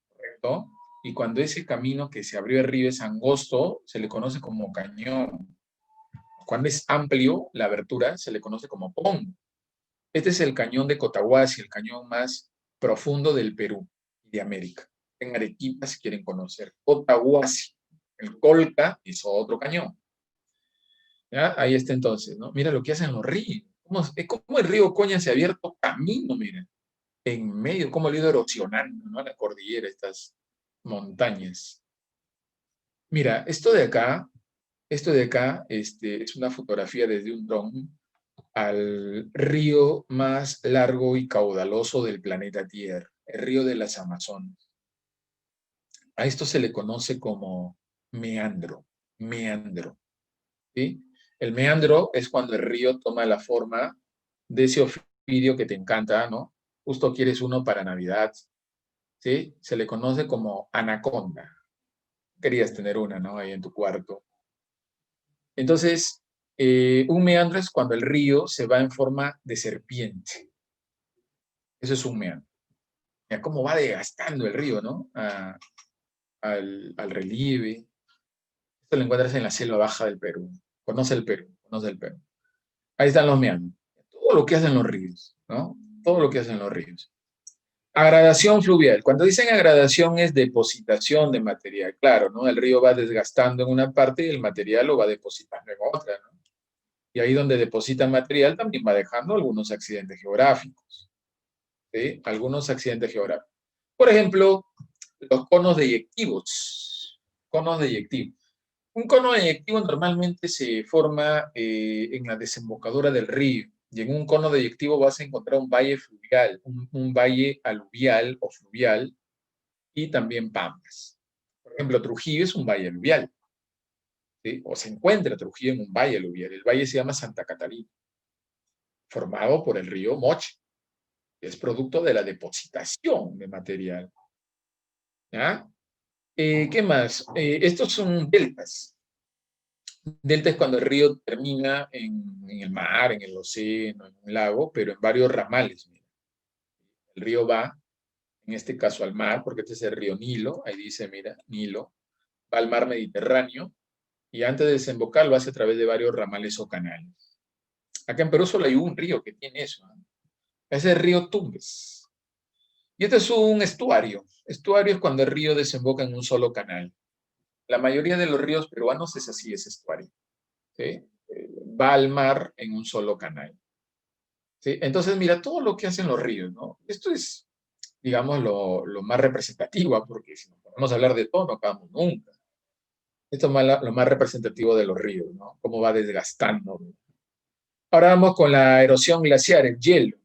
¿correcto? Y cuando ese camino que se abrió el río es angosto, se le conoce como cañón. Cuando es amplio, la abertura se le conoce como pongo. Este es el cañón de Cotahuasi, el cañón más profundo del Perú y de América. En Arequipa, si quieren conocer, Cotahuasi. El Colca es otro cañón. ¿Ya? Ahí está entonces, ¿no? Mira lo que hacen los ríos. ¿Cómo el río Coña se ha abierto camino, mira, en medio, cómo lo ha ido erosionando, ¿no? La cordillera, estas montañas. Mira, esto de acá, es una fotografía desde un dron al río más largo y caudaloso del planeta Tierra, el río de las Amazonas. A esto se le conoce como meandro, meandro, ¿sí? El meandro es cuando el río toma la forma de ese ofidio que te encanta, ¿no? Justo quieres uno para Navidad, ¿sí? Se le conoce como anaconda. Querías tener una, ¿no? Ahí en tu cuarto. Entonces, un meandro es cuando el río se va en forma de serpiente. Eso es un meandro. Mira cómo va desgastando el río, ¿no? Al relieve. Esto lo encuentras en la selva baja del Perú. Conoce el Perú, conoce el Perú. Ahí están los meandros. Todo lo que hacen los ríos, ¿no? Todo lo que hacen los ríos. Agradación fluvial. Cuando dicen agradación es depositación de material, claro, ¿no? El río va desgastando en una parte y el material lo va depositando en otra, ¿no? Y ahí donde deposita material también va dejando algunos accidentes geográficos, ¿sí? Algunos accidentes geográficos. Por ejemplo, los conos deyectivos. Conos deyectivos. Un cono deyectivo normalmente se forma en la desembocadura del río. Y en un cono deyectivo vas a encontrar un valle fluvial, un valle aluvial o fluvial y también pampas. Por ejemplo, Trujillo es un valle aluvial, ¿sí? O se encuentra Trujillo en un valle aluvial. El valle se llama Santa Catarina, formado por el río Moche, que es producto de la depositación de material. ¿Ya? ¿Qué más? Estos son deltas. Delta es cuando el río termina en el mar, en el océano, en un lago, pero en varios ramales. Mira. El río va, en este caso al mar, porque este es el río Nilo, ahí dice, mira, Nilo, va al mar Mediterráneo y antes de desembocar lo hace a través de varios ramales o canales. Acá en Perú solo hay un río que tiene eso, ¿no? Es el río Tumbes. Y este es un estuario. Estuario es cuando el río desemboca en un solo canal. La mayoría de los ríos peruanos es así, es estuario. ¿Sí? Va al mar en un solo canal. ¿Sí? Entonces, mira, todo lo que hacen los ríos, ¿no? Esto es, digamos, lo más representativo, ¿ah? Porque si nos ponemos a hablar de todo, no acabamos nunca. Esto es lo más representativo de los ríos, ¿no? Cómo va desgastando. Ahora vamos con la erosión glaciar, el hielo.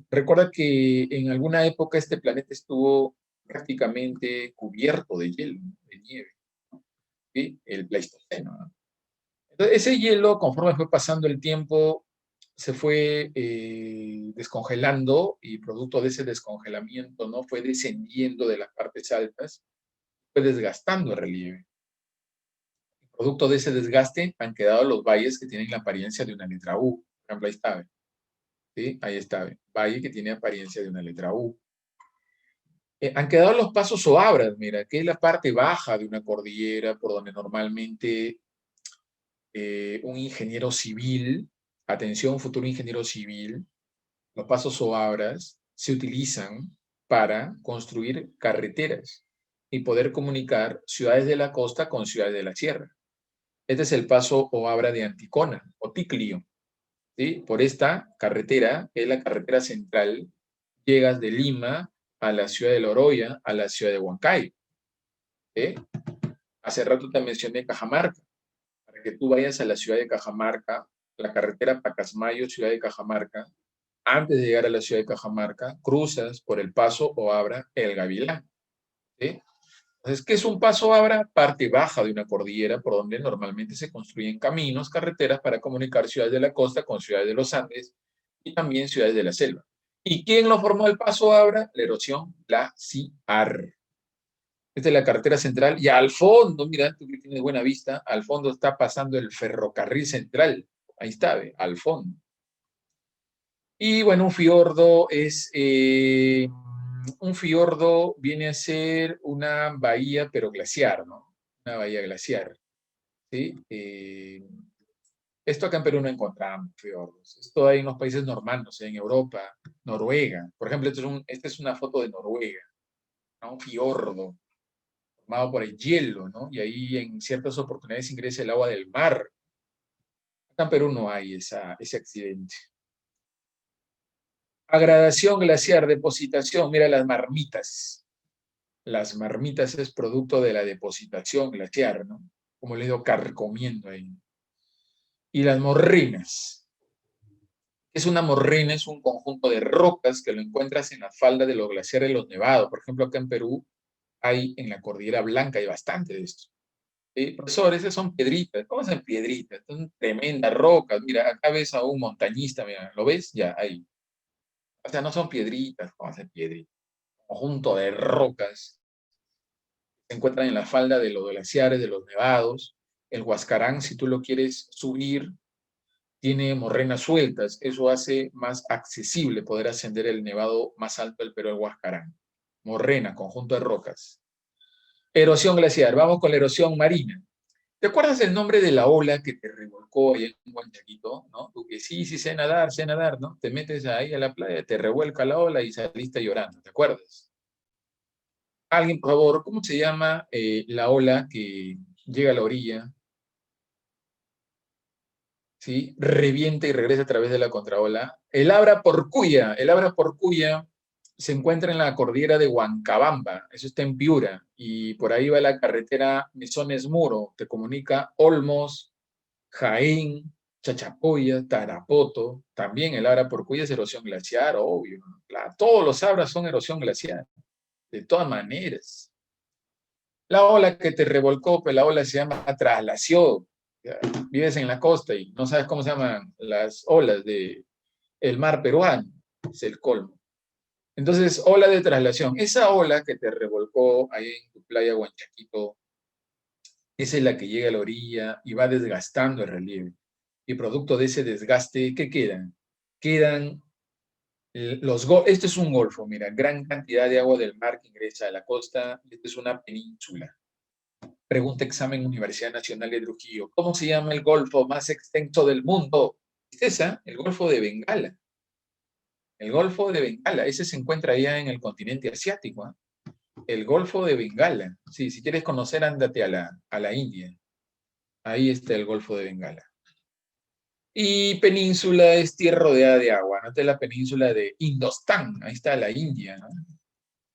Recuerda que en alguna época este planeta estuvo prácticamente cubierto de hielo, de nieve, ¿sí? El Pleistoceno, ¿no? Entonces, ese hielo, conforme fue pasando el tiempo, se fue descongelando y producto de ese descongelamiento, ¿no? Fue descendiendo de las partes altas, fue desgastando el relieve. Producto de ese desgaste han quedado los valles que tienen la apariencia de una letra U. Por ejemplo, ahí está, ¿sí? Ahí está, valle que tiene apariencia de una letra U. Han quedado los pasos o abras, mira, que es la parte baja de una cordillera por donde normalmente un ingeniero civil, atención, futuro ingeniero civil, los pasos o abras se utilizan para construir carreteras y poder comunicar ciudades de la costa con ciudades de la sierra. Este es el paso o abra de Anticona o Ticlio. ¿Sí? Por esta carretera, que es la carretera central, llegas de Lima a la ciudad de Loroya, a la ciudad de Huancayo. ¿Sí? Hace rato te mencioné Cajamarca. Para que tú vayas a la ciudad de Cajamarca, la carretera Pacasmayo, ciudad de Cajamarca, antes de llegar a la ciudad de Cajamarca, cruzas por el paso o abra El Gavilán. ¿Sí? Entonces, ¿qué es un paso abra? Parte baja de una cordillera por donde normalmente se construyen caminos, carreteras para comunicar ciudades de la costa con ciudades de los Andes y también ciudades de la selva. ¿Y quién lo formó el paso abra? La erosión glaciar. Esta es la carretera central y al fondo, mira, tú que tienes buena vista, al fondo está pasando el ferrocarril central. Ahí está, ¿ve? Al fondo. Y bueno, un fiordo viene a ser una bahía, pero glaciar, ¿no? Una bahía glaciar, ¿sí? Esto acá en Perú no encontramos fiordos. Esto hay en los países normandos, en Europa, Noruega. Por ejemplo, esta es una foto de Noruega, ¿no? Un fiordo formado por el hielo, ¿no? Y ahí en ciertas oportunidades ingresa el agua del mar. Acá en Perú no hay ese accidente. Agradación glaciar, depositación, mira las marmitas. Las marmitas es producto de la depositación glaciar, ¿no? Como le he ido carcomiendo ahí. Y las morrinas. Es una morrina, es un conjunto de rocas que lo encuentras en la falda de los glaciares de los nevados. Por ejemplo, acá en Perú hay en la Cordillera Blanca, hay bastante de esto. Profesor, esas son piedritas. ¿Cómo son piedritas? Son tremendas rocas. Mira, acá ves a un montañista, mira, ¿lo ves? Ya, ahí. O sea, no son piedritas, ¿cómo hacen piedritas? Conjunto de rocas se encuentran en la falda de los glaciares, de los nevados. El Huascarán, si tú lo quieres subir, tiene morrenas sueltas. Eso hace más accesible poder ascender el nevado más alto del Perú, el Huascarán. Morrena, conjunto de rocas. Erosión glaciar. Vamos con la erosión marina. ¿Te acuerdas el nombre de la ola que te revolcó ahí en Huanchaquito? ¿No? Tú que sí, sí sé nadar, ¿no? Te metes ahí a la playa, te revuelca la ola y saliste llorando, ¿te acuerdas? Alguien, por favor, ¿cómo se llama la ola que llega a la orilla, ¿sí? Revienta y regresa a través de la contraola? El Abra Porcuya se encuentra en la cordillera de Huancabamba, eso está en Piura, y por ahí va la carretera Mesones-Muro, te comunica Olmos, Jaén, Chachapoya, Tarapoto, también el Abra Porcuya es erosión glaciar, obvio, ¿no? Claro, todos los Abras son erosión glaciar, de todas maneras. La ola que te revolcó, pues la ola se llama traslación. Ya, vives en la costa y no sabes cómo se llaman las olas del mar peruano, es el colmo. Entonces, ola de traslación. Esa ola que te revolcó ahí en tu playa Huanchaquito, esa es la que llega a la orilla y va desgastando el relieve. Y producto de ese desgaste, ¿qué quedan? Quedan este es un golfo, mira, gran cantidad de agua del mar que ingresa a la costa. Esta es una península. Pregunta examen Universidad Nacional de Trujillo. ¿Cómo se llama el golfo más extenso del mundo? ¿Es esa? El Golfo de Bengala. El Golfo de Bengala. Ese se encuentra allá en el continente asiático. ¿Eh? El Golfo de Bengala. Sí, si quieres conocer, ándate a la India. Ahí está el Golfo de Bengala. Y península es tierra rodeada de agua. ¿No? Esta es la península de Indostán. Ahí está la India, ¿no?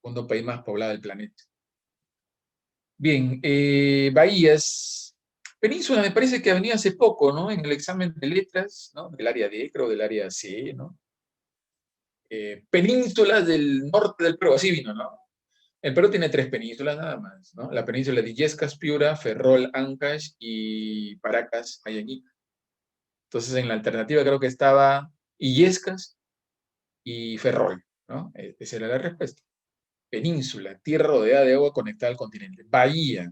Segundo país más poblado del planeta. Bien, bahías. Península me parece que venía hace poco, ¿no? En el examen de letras, ¿no? Del área D, creo, del área C, ¿no? Penínsulas del norte del Perú, así vino, ¿no? El Perú tiene 3 penínsulas nada más, ¿no? La península de Illescas, Piura, Ferrol, Ancash y Paracas, Ayañica. Entonces, en la alternativa creo que estaba Illescas y Ferrol, ¿no? Esa era la respuesta. Península, tierra rodeada de agua conectada al continente. Bahía,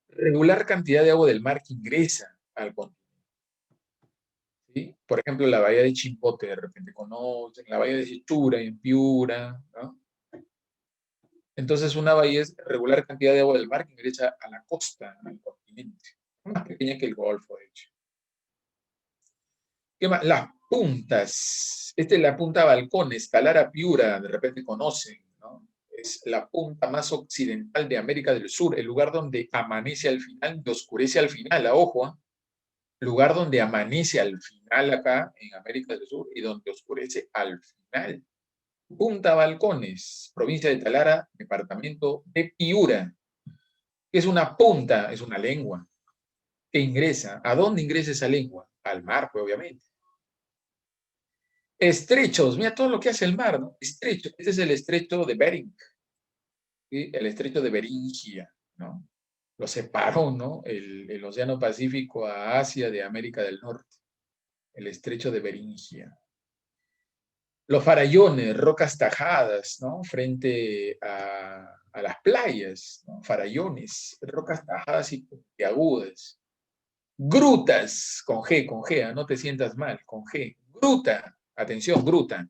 regular cantidad de agua del mar que ingresa al continente. ¿Sí? Por ejemplo, la bahía de Chimbote, de repente conocen, la bahía de Sechura en Piura, ¿no? Entonces, una bahía es regular cantidad de agua del mar que ingresa a la costa, al continente. Más pequeña que el Golfo, de hecho. ¿Qué más? Las puntas. Esta es la punta Balcones, Talara Piura, de repente conocen, ¿no? Es la punta más occidental de América del Sur, el lugar donde amanece al final y oscurece al final, ojo, ¿eh? Lugar donde amanece al final acá en América del Sur y donde oscurece al final. Punta Balcones, provincia de Talara, departamento de Piura. Es una punta, es una lengua que ingresa. ¿A dónde ingresa esa lengua? Al mar, pues, obviamente. Estrechos, mira todo lo que hace el mar, ¿no? Estrecho, este es el estrecho de Bering, ¿sí? El estrecho de Beringia, ¿no? Lo separó, ¿no? El Océano Pacífico a Asia de América del Norte, el estrecho de Beringia. Los farallones, rocas tajadas, ¿no? Frente a las playas, ¿no? Farallones, rocas tajadas y puntiagudas. Grutas, con G, no te sientas mal, con G. Gruta, atención, gruta.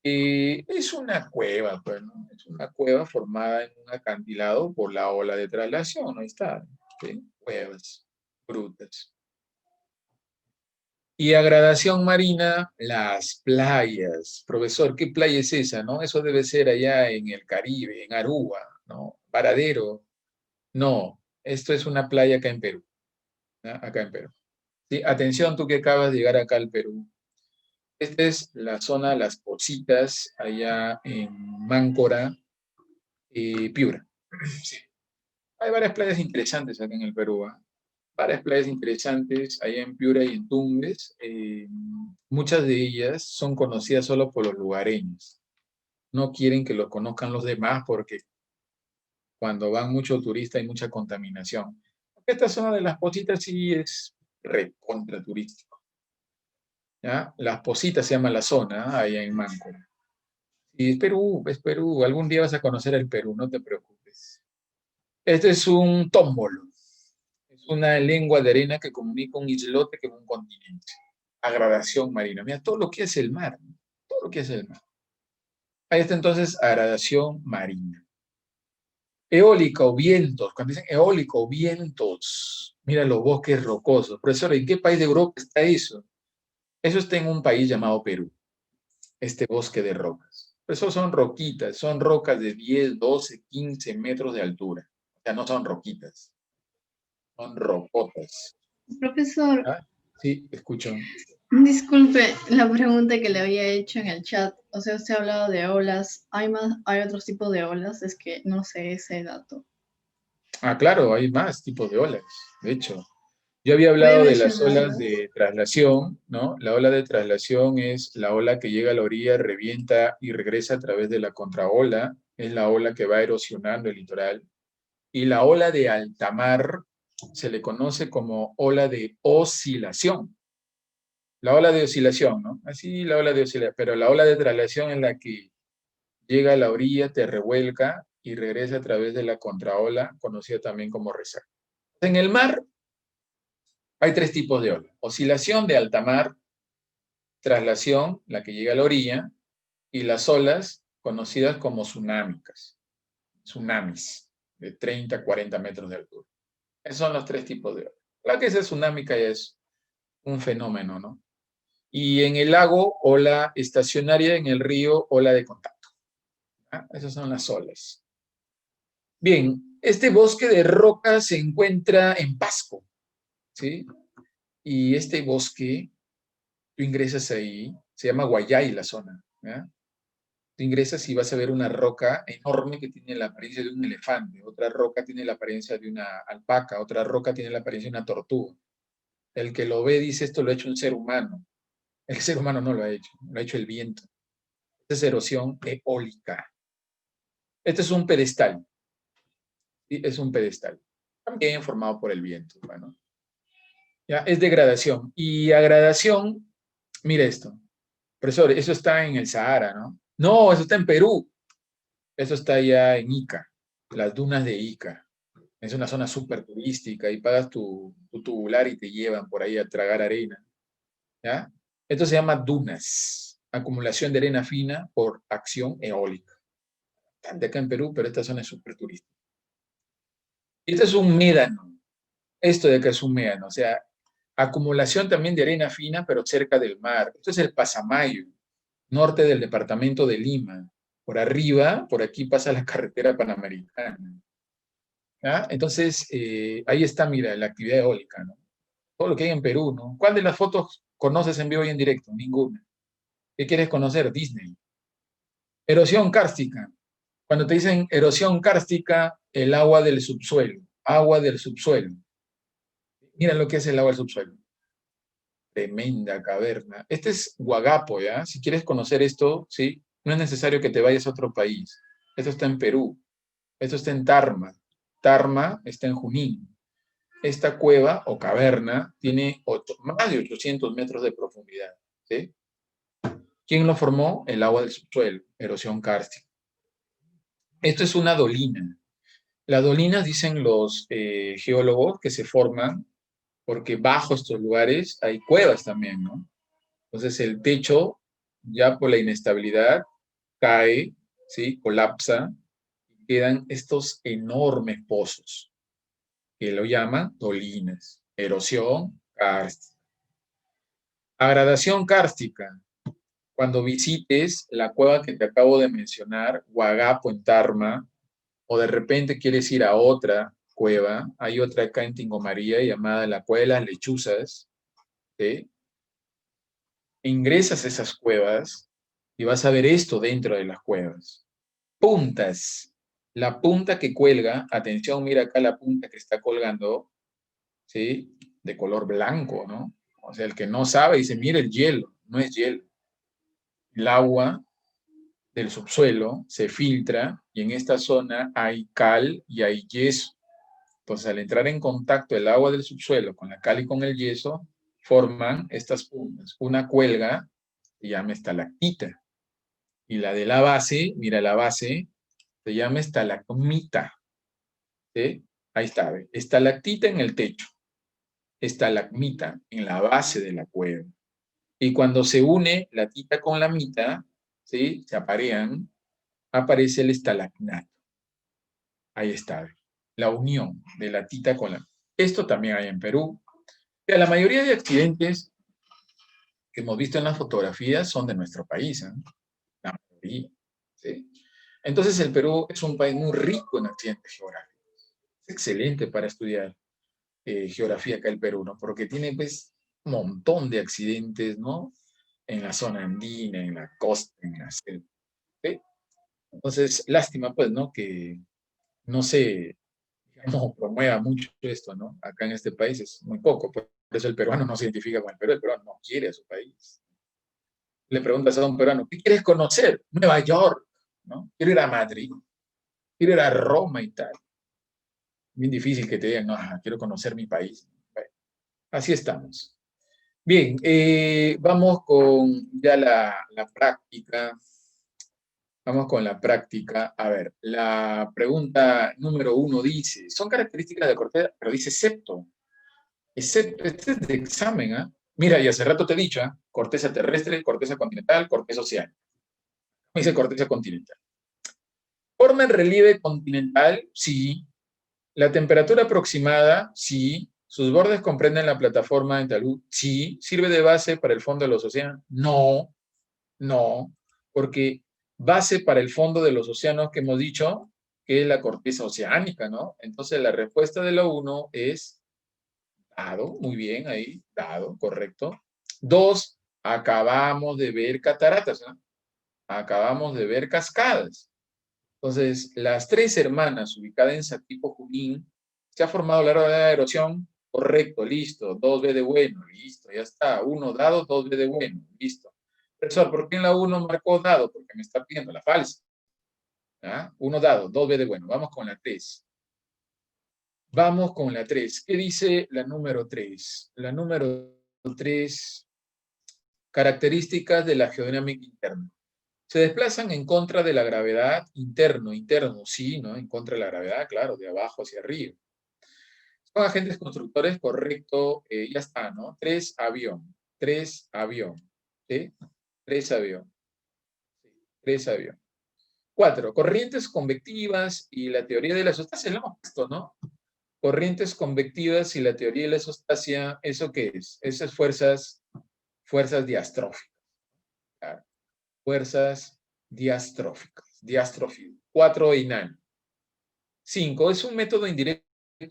Es una cueva, pues, ¿no? Es una cueva formada en un acantilado por la ola de traslación, ahí está, ¿sí? Cuevas, grutas. Y a gradación marina, las playas. Profesor, ¿qué playa es esa, no? Eso debe ser allá en el Caribe, en Aruba, ¿no? Varadero. No, esto es una playa acá en Perú, ¿no? Acá en Perú. Sí, atención, tú que acabas de llegar acá al Perú. Esta es la zona Las Positas, allá en Máncora, Piura. Sí. Hay varias playas interesantes acá en el Perú, ¿ah? Varias playas interesantes allá en Piura y en Tumbes. Muchas de ellas son conocidas solo por los lugareños. No quieren que lo conozcan los demás porque cuando van muchos turistas hay mucha contaminación. Esta zona de Las Positas sí es recontra turístico, ¿ya? Las Positas se llama la zona, ¿ah? Allá en Máncora. Y es Perú, es Perú. Algún día vas a conocer el Perú, no te preocupes. Este es un tómbolo. Es una lengua de arena que comunica un islote con un continente. A gradación marina. Mira, todo lo que es el mar, ¿no? Todo lo que es el mar. Ahí está entonces a gradación marina. Eólica o vientos. Cuando dicen eólico o vientos, mira los bosques rocosos. Profesor, ¿en qué país de Europa está eso? Eso está en un país llamado Perú, este bosque de rocas. Eso son roquitas, son rocas de 10, 12, 15 metros de altura. O sea, no son roquitas, son rocotas. Profesor, ¿Ah? Sí, escucho. disculpe la pregunta que le había hecho en el chat. O sea, usted ha hablado de olas. ¿Hay otros tipos de olas? Es que no sé ese dato. Ah, claro, hay más tipos de olas, de hecho. Yo había ¿Puede hablado de las olas mencionarlos? de traslación, ¿no? La ola de traslación es la ola que llega a la orilla, revienta y regresa a través de la contraola. Es la ola que va erosionando el litoral. Y la ola de alta mar se le conoce como ola de oscilación. La ola de oscilación, ¿no? Así la ola de oscilación. Pero la ola de traslación es la que llega a la orilla, te revuelca y regresa a través de la contraola, conocida también como resaca. En el mar hay tres tipos de ola. Oscilación de alta mar, traslación, la que llega a la orilla, y las olas conocidas como tsunámicas, tsunamis, de 30 a 40 metros de altura. Esos son los tres tipos de ola. La que es tsunámica ya es un fenómeno, ¿no? Y en el lago, ola estacionaria, en el río, ola de contacto. ¿Ah? Esas son las olas. Bien, este bosque de rocas se encuentra en Pasco, ¿sí? Y este bosque, tú ingresas ahí, se llama Guayay la zona, ¿ya? Tú ingresas y vas a ver una roca enorme que tiene la apariencia de un elefante, otra roca tiene la apariencia de una alpaca, otra roca tiene la apariencia de una tortuga. El que lo ve dice, esto lo ha hecho un ser humano. El ser humano no lo ha hecho el viento. Esta es erosión eólica. Este es un pedestal, ¿sí? Es un pedestal, también formado por el viento. Bueno, ya es degradación. Y a gradación, mira esto, profesor, eso está en el Sahara, ¿no? No, eso está en Perú. Eso está allá en Ica, las dunas de Ica. Es una zona súper turística y pagas tu tubular y te llevan por ahí a tragar arena, ¿ya? Esto se llama dunas, acumulación de arena fina por acción eólica. Están de acá en Perú, pero esta zona es súper turística. Y esto es un médano. Esto de acá es un médano, o sea, acumulación también de arena fina, pero cerca del mar. Esto es el Pasamayo, norte del departamento de Lima. Por arriba, por aquí pasa la carretera panamericana. ¿Ya? Entonces, ahí está, mira, la actividad eólica, ¿no? Todo lo que hay en Perú, ¿no? ¿Cuál de las fotos conoces en vivo y en directo? Ninguna. ¿Qué quieres conocer? Disney. Erosión kárstica. Cuando te dicen erosión kárstica, el agua del subsuelo. Agua del subsuelo. Mira lo que es el agua del subsuelo. Tremenda caverna. Este es Huagapo, ¿ya? Si quieres conocer esto, ¿sí? No es necesario que te vayas a otro país. Esto está en Perú. Esto está en Tarma. Tarma está en Junín. Esta cueva o caverna tiene más de 800 metros de profundidad, ¿sí? ¿Quién lo formó? El agua del subsuelo, erosión kárstica. Esto es una dolina. Las dolinas, dicen los geólogos, que se forman porque bajo estos lugares hay cuevas también, ¿no? Entonces el techo, ya por la inestabilidad, cae, ¿sí? Colapsa, y quedan estos enormes pozos, que lo llaman dolinas, erosión kárstica. Agradación kárstica. Cuando visites la cueva que te acabo de mencionar, Huagapo en Tarma, o de repente quieres ir a otra cueva, hay otra acá en Tingomaría llamada la Cueva de las Lechuzas, ¿sí? Ingresas a esas cuevas y vas a ver esto dentro de las cuevas. Puntas. La punta que cuelga, atención, mira acá la punta que está colgando, ¿sí? De color blanco, ¿no? O sea, el que no sabe dice, mira el hielo, no es hielo. El agua del subsuelo se filtra y en esta zona hay cal y hay yeso. Entonces, al entrar en contacto el agua del subsuelo con la cal y con el yeso, forman estas puntas. Una cuelga, se llama estalactita, y la de la base, mira la base, se llama estalagmita, ¿sí? Ahí está, ¿ve? Estalactita en el techo, estalagmita en la base de la cueva. Y cuando se une la tita con la mita, ¿sí? Se aparean, aparece el estalagnato. Ahí está, ¿ve? La unión de la tita con la... Esto también hay en Perú. La mayoría de accidentes que hemos visto en las fotografías son de nuestro país, ¿eh? La mayoría, ¿sí? Entonces el Perú es un país muy rico en accidentes geográficos. Es excelente para estudiar geografía acá el Perú, ¿no? Porque tiene pues un montón de accidentes, ¿no? En la zona andina, en la costa, en la selva, ¿sí? Entonces, lástima pues, ¿no? Que no se, digamos, promueva mucho esto, ¿no? Acá en este país es muy poco, por eso el peruano no se identifica con el Perú, el peruano no quiere a su país. Le preguntas a un peruano, ¿qué quieres conocer? Nueva York, ¿no? Quiero ir a Madrid, quiero ir a Roma y tal. Bien difícil que te digan, no, quiero conocer mi país. Bueno, así estamos. Bien, vamos con ya la práctica. Vamos con la práctica. A ver, la pregunta número 1 dice, son características de corteza, pero dice excepto. Excepto, este es de examen, ¿ah? Mira, y hace rato te he dicho, ¿ah? Corteza terrestre, corteza continental, corteza oceánica. Me dice corteza continental. ¿Forma el relieve continental? Sí. ¿La temperatura aproximada? Sí. ¿Sus bordes comprenden la plataforma en talud? Sí. ¿Sirve de base para el fondo de los océanos? No, no, porque base para el fondo de los océanos que hemos dicho que es la corteza oceánica, ¿no? Entonces la respuesta de la 1 es dado, muy bien ahí, dado, correcto. 2, acabamos de ver cataratas, ¿no? Acabamos de ver cascadas. Entonces, las 3 hermanas ubicadas en Satipo, Junín, se ha formado a lo largo de la erosión. Correcto, listo. 2B de bueno, listo, ya está. 1 dado, 2B de bueno, listo. Profesor, ¿por qué en la 1 marcó dado? Porque me está pidiendo la falsa. ¿Ah? 1 dado, 2B de bueno. Vamos con la 3. Vamos con la 3. ¿Qué dice la número 3? La número 3, características de la geodinámica interna. Se desplazan en contra de la gravedad, interno, sí, ¿no? En contra de la gravedad, claro, de abajo hacia arriba. Son agentes constructores, correcto, ya está, ¿no? 3, avión, 3, avión, ¿sí? 3, avión, 3, avión. 4, corrientes convectivas y la teoría de la isostasia, lo hemos visto, ¿no? Corrientes convectivas y la teoría de la isostasia, ¿eso qué es? Esas fuerzas diastróficas, claro. Fuerzas diastróficas, diastrofio. 4, enano. 5, es un método indirecto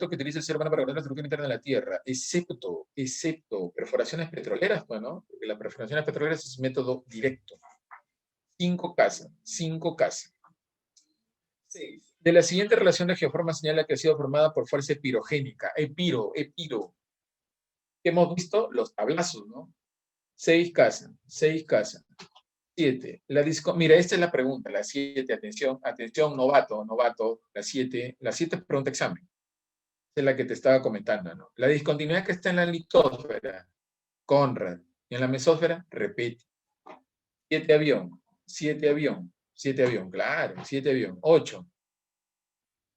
que utiliza el ser humano para conocer la estructura interna de la Tierra, excepto perforaciones petroleras, bueno, porque las perforaciones petroleras es método directo. 5 casa. 6. De la siguiente relación de geoforma señala que ha sido formada por fuerza epirogénica. Epiro. Hemos visto los tablazos, ¿no? 6 casa. 7. Mira, esta es la pregunta, la 7, atención, novato, la 7 es pregunta examen. Esta es la que te estaba comentando, ¿no? La discontinuidad que está en la litósfera, Conrad, y en la mesósfera, repite. 7 avión, claro, 7 avión.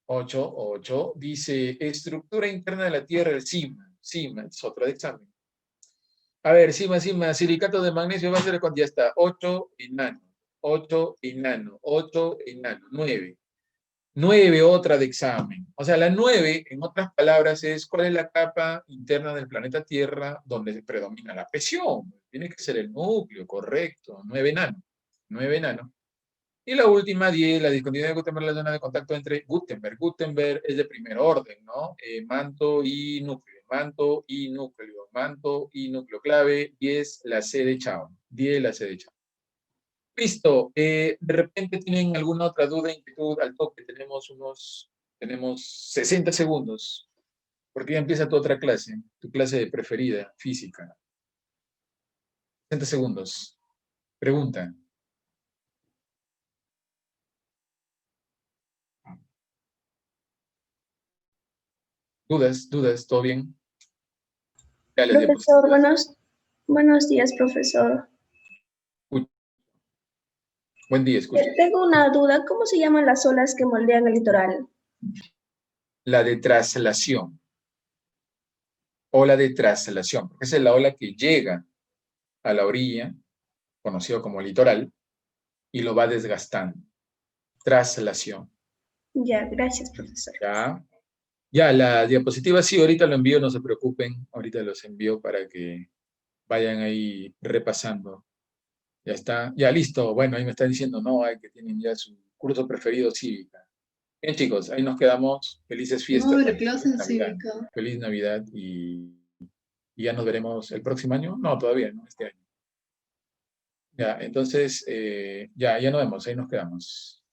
8, dice estructura interna de la Tierra, el CIMA, es otro de examen. A ver, CIMA, silicato de magnesio va a ser cuando ya está. 8, enano. 9. 9, otra de examen. O sea, la 9, en otras palabras, es cuál es la capa interna del planeta Tierra donde predomina la presión. Tiene que ser el núcleo, correcto. 9 enano. 9 enano. Y la última, 10, la discontinuidad de Gutenberg, la zona de contacto entre Gutenberg. Gutenberg es de primer orden, ¿no? Manto y núcleo. Manto y núcleo clave. 10, la C de Chao. 10, la C de Chao. Listo. De repente tienen alguna otra duda, inquietud al toque. Tenemos 60 segundos. Porque ya empieza tu otra clase, tu clase preferida, física. 60 segundos. Pregunta. Dudas, ¿todo bien? Ya les Profesor, buenos días, profesor. Buen día, escucha. Tengo una duda. ¿Cómo se llaman las olas que moldean el litoral? la de traslación. Ola de traslación, porque esa es la ola que llega a la orilla, conocido como litoral, y lo va desgastando. Traslación. Ya, gracias, profesor. Ya, la diapositiva sí, ahorita lo envío, no se preocupen, ahorita los envío para que vayan ahí repasando. Ya está, ya listo. Bueno, ahí me están diciendo, no, hay que tienen ya su curso preferido cívica. Bien, chicos, ahí nos quedamos. Felices No fiestas. habrá clase en Navidad. cívica. Feliz Navidad y ya nos veremos el próximo año. No, todavía, no, este año. Ya, entonces, ya nos vemos, ahí nos quedamos.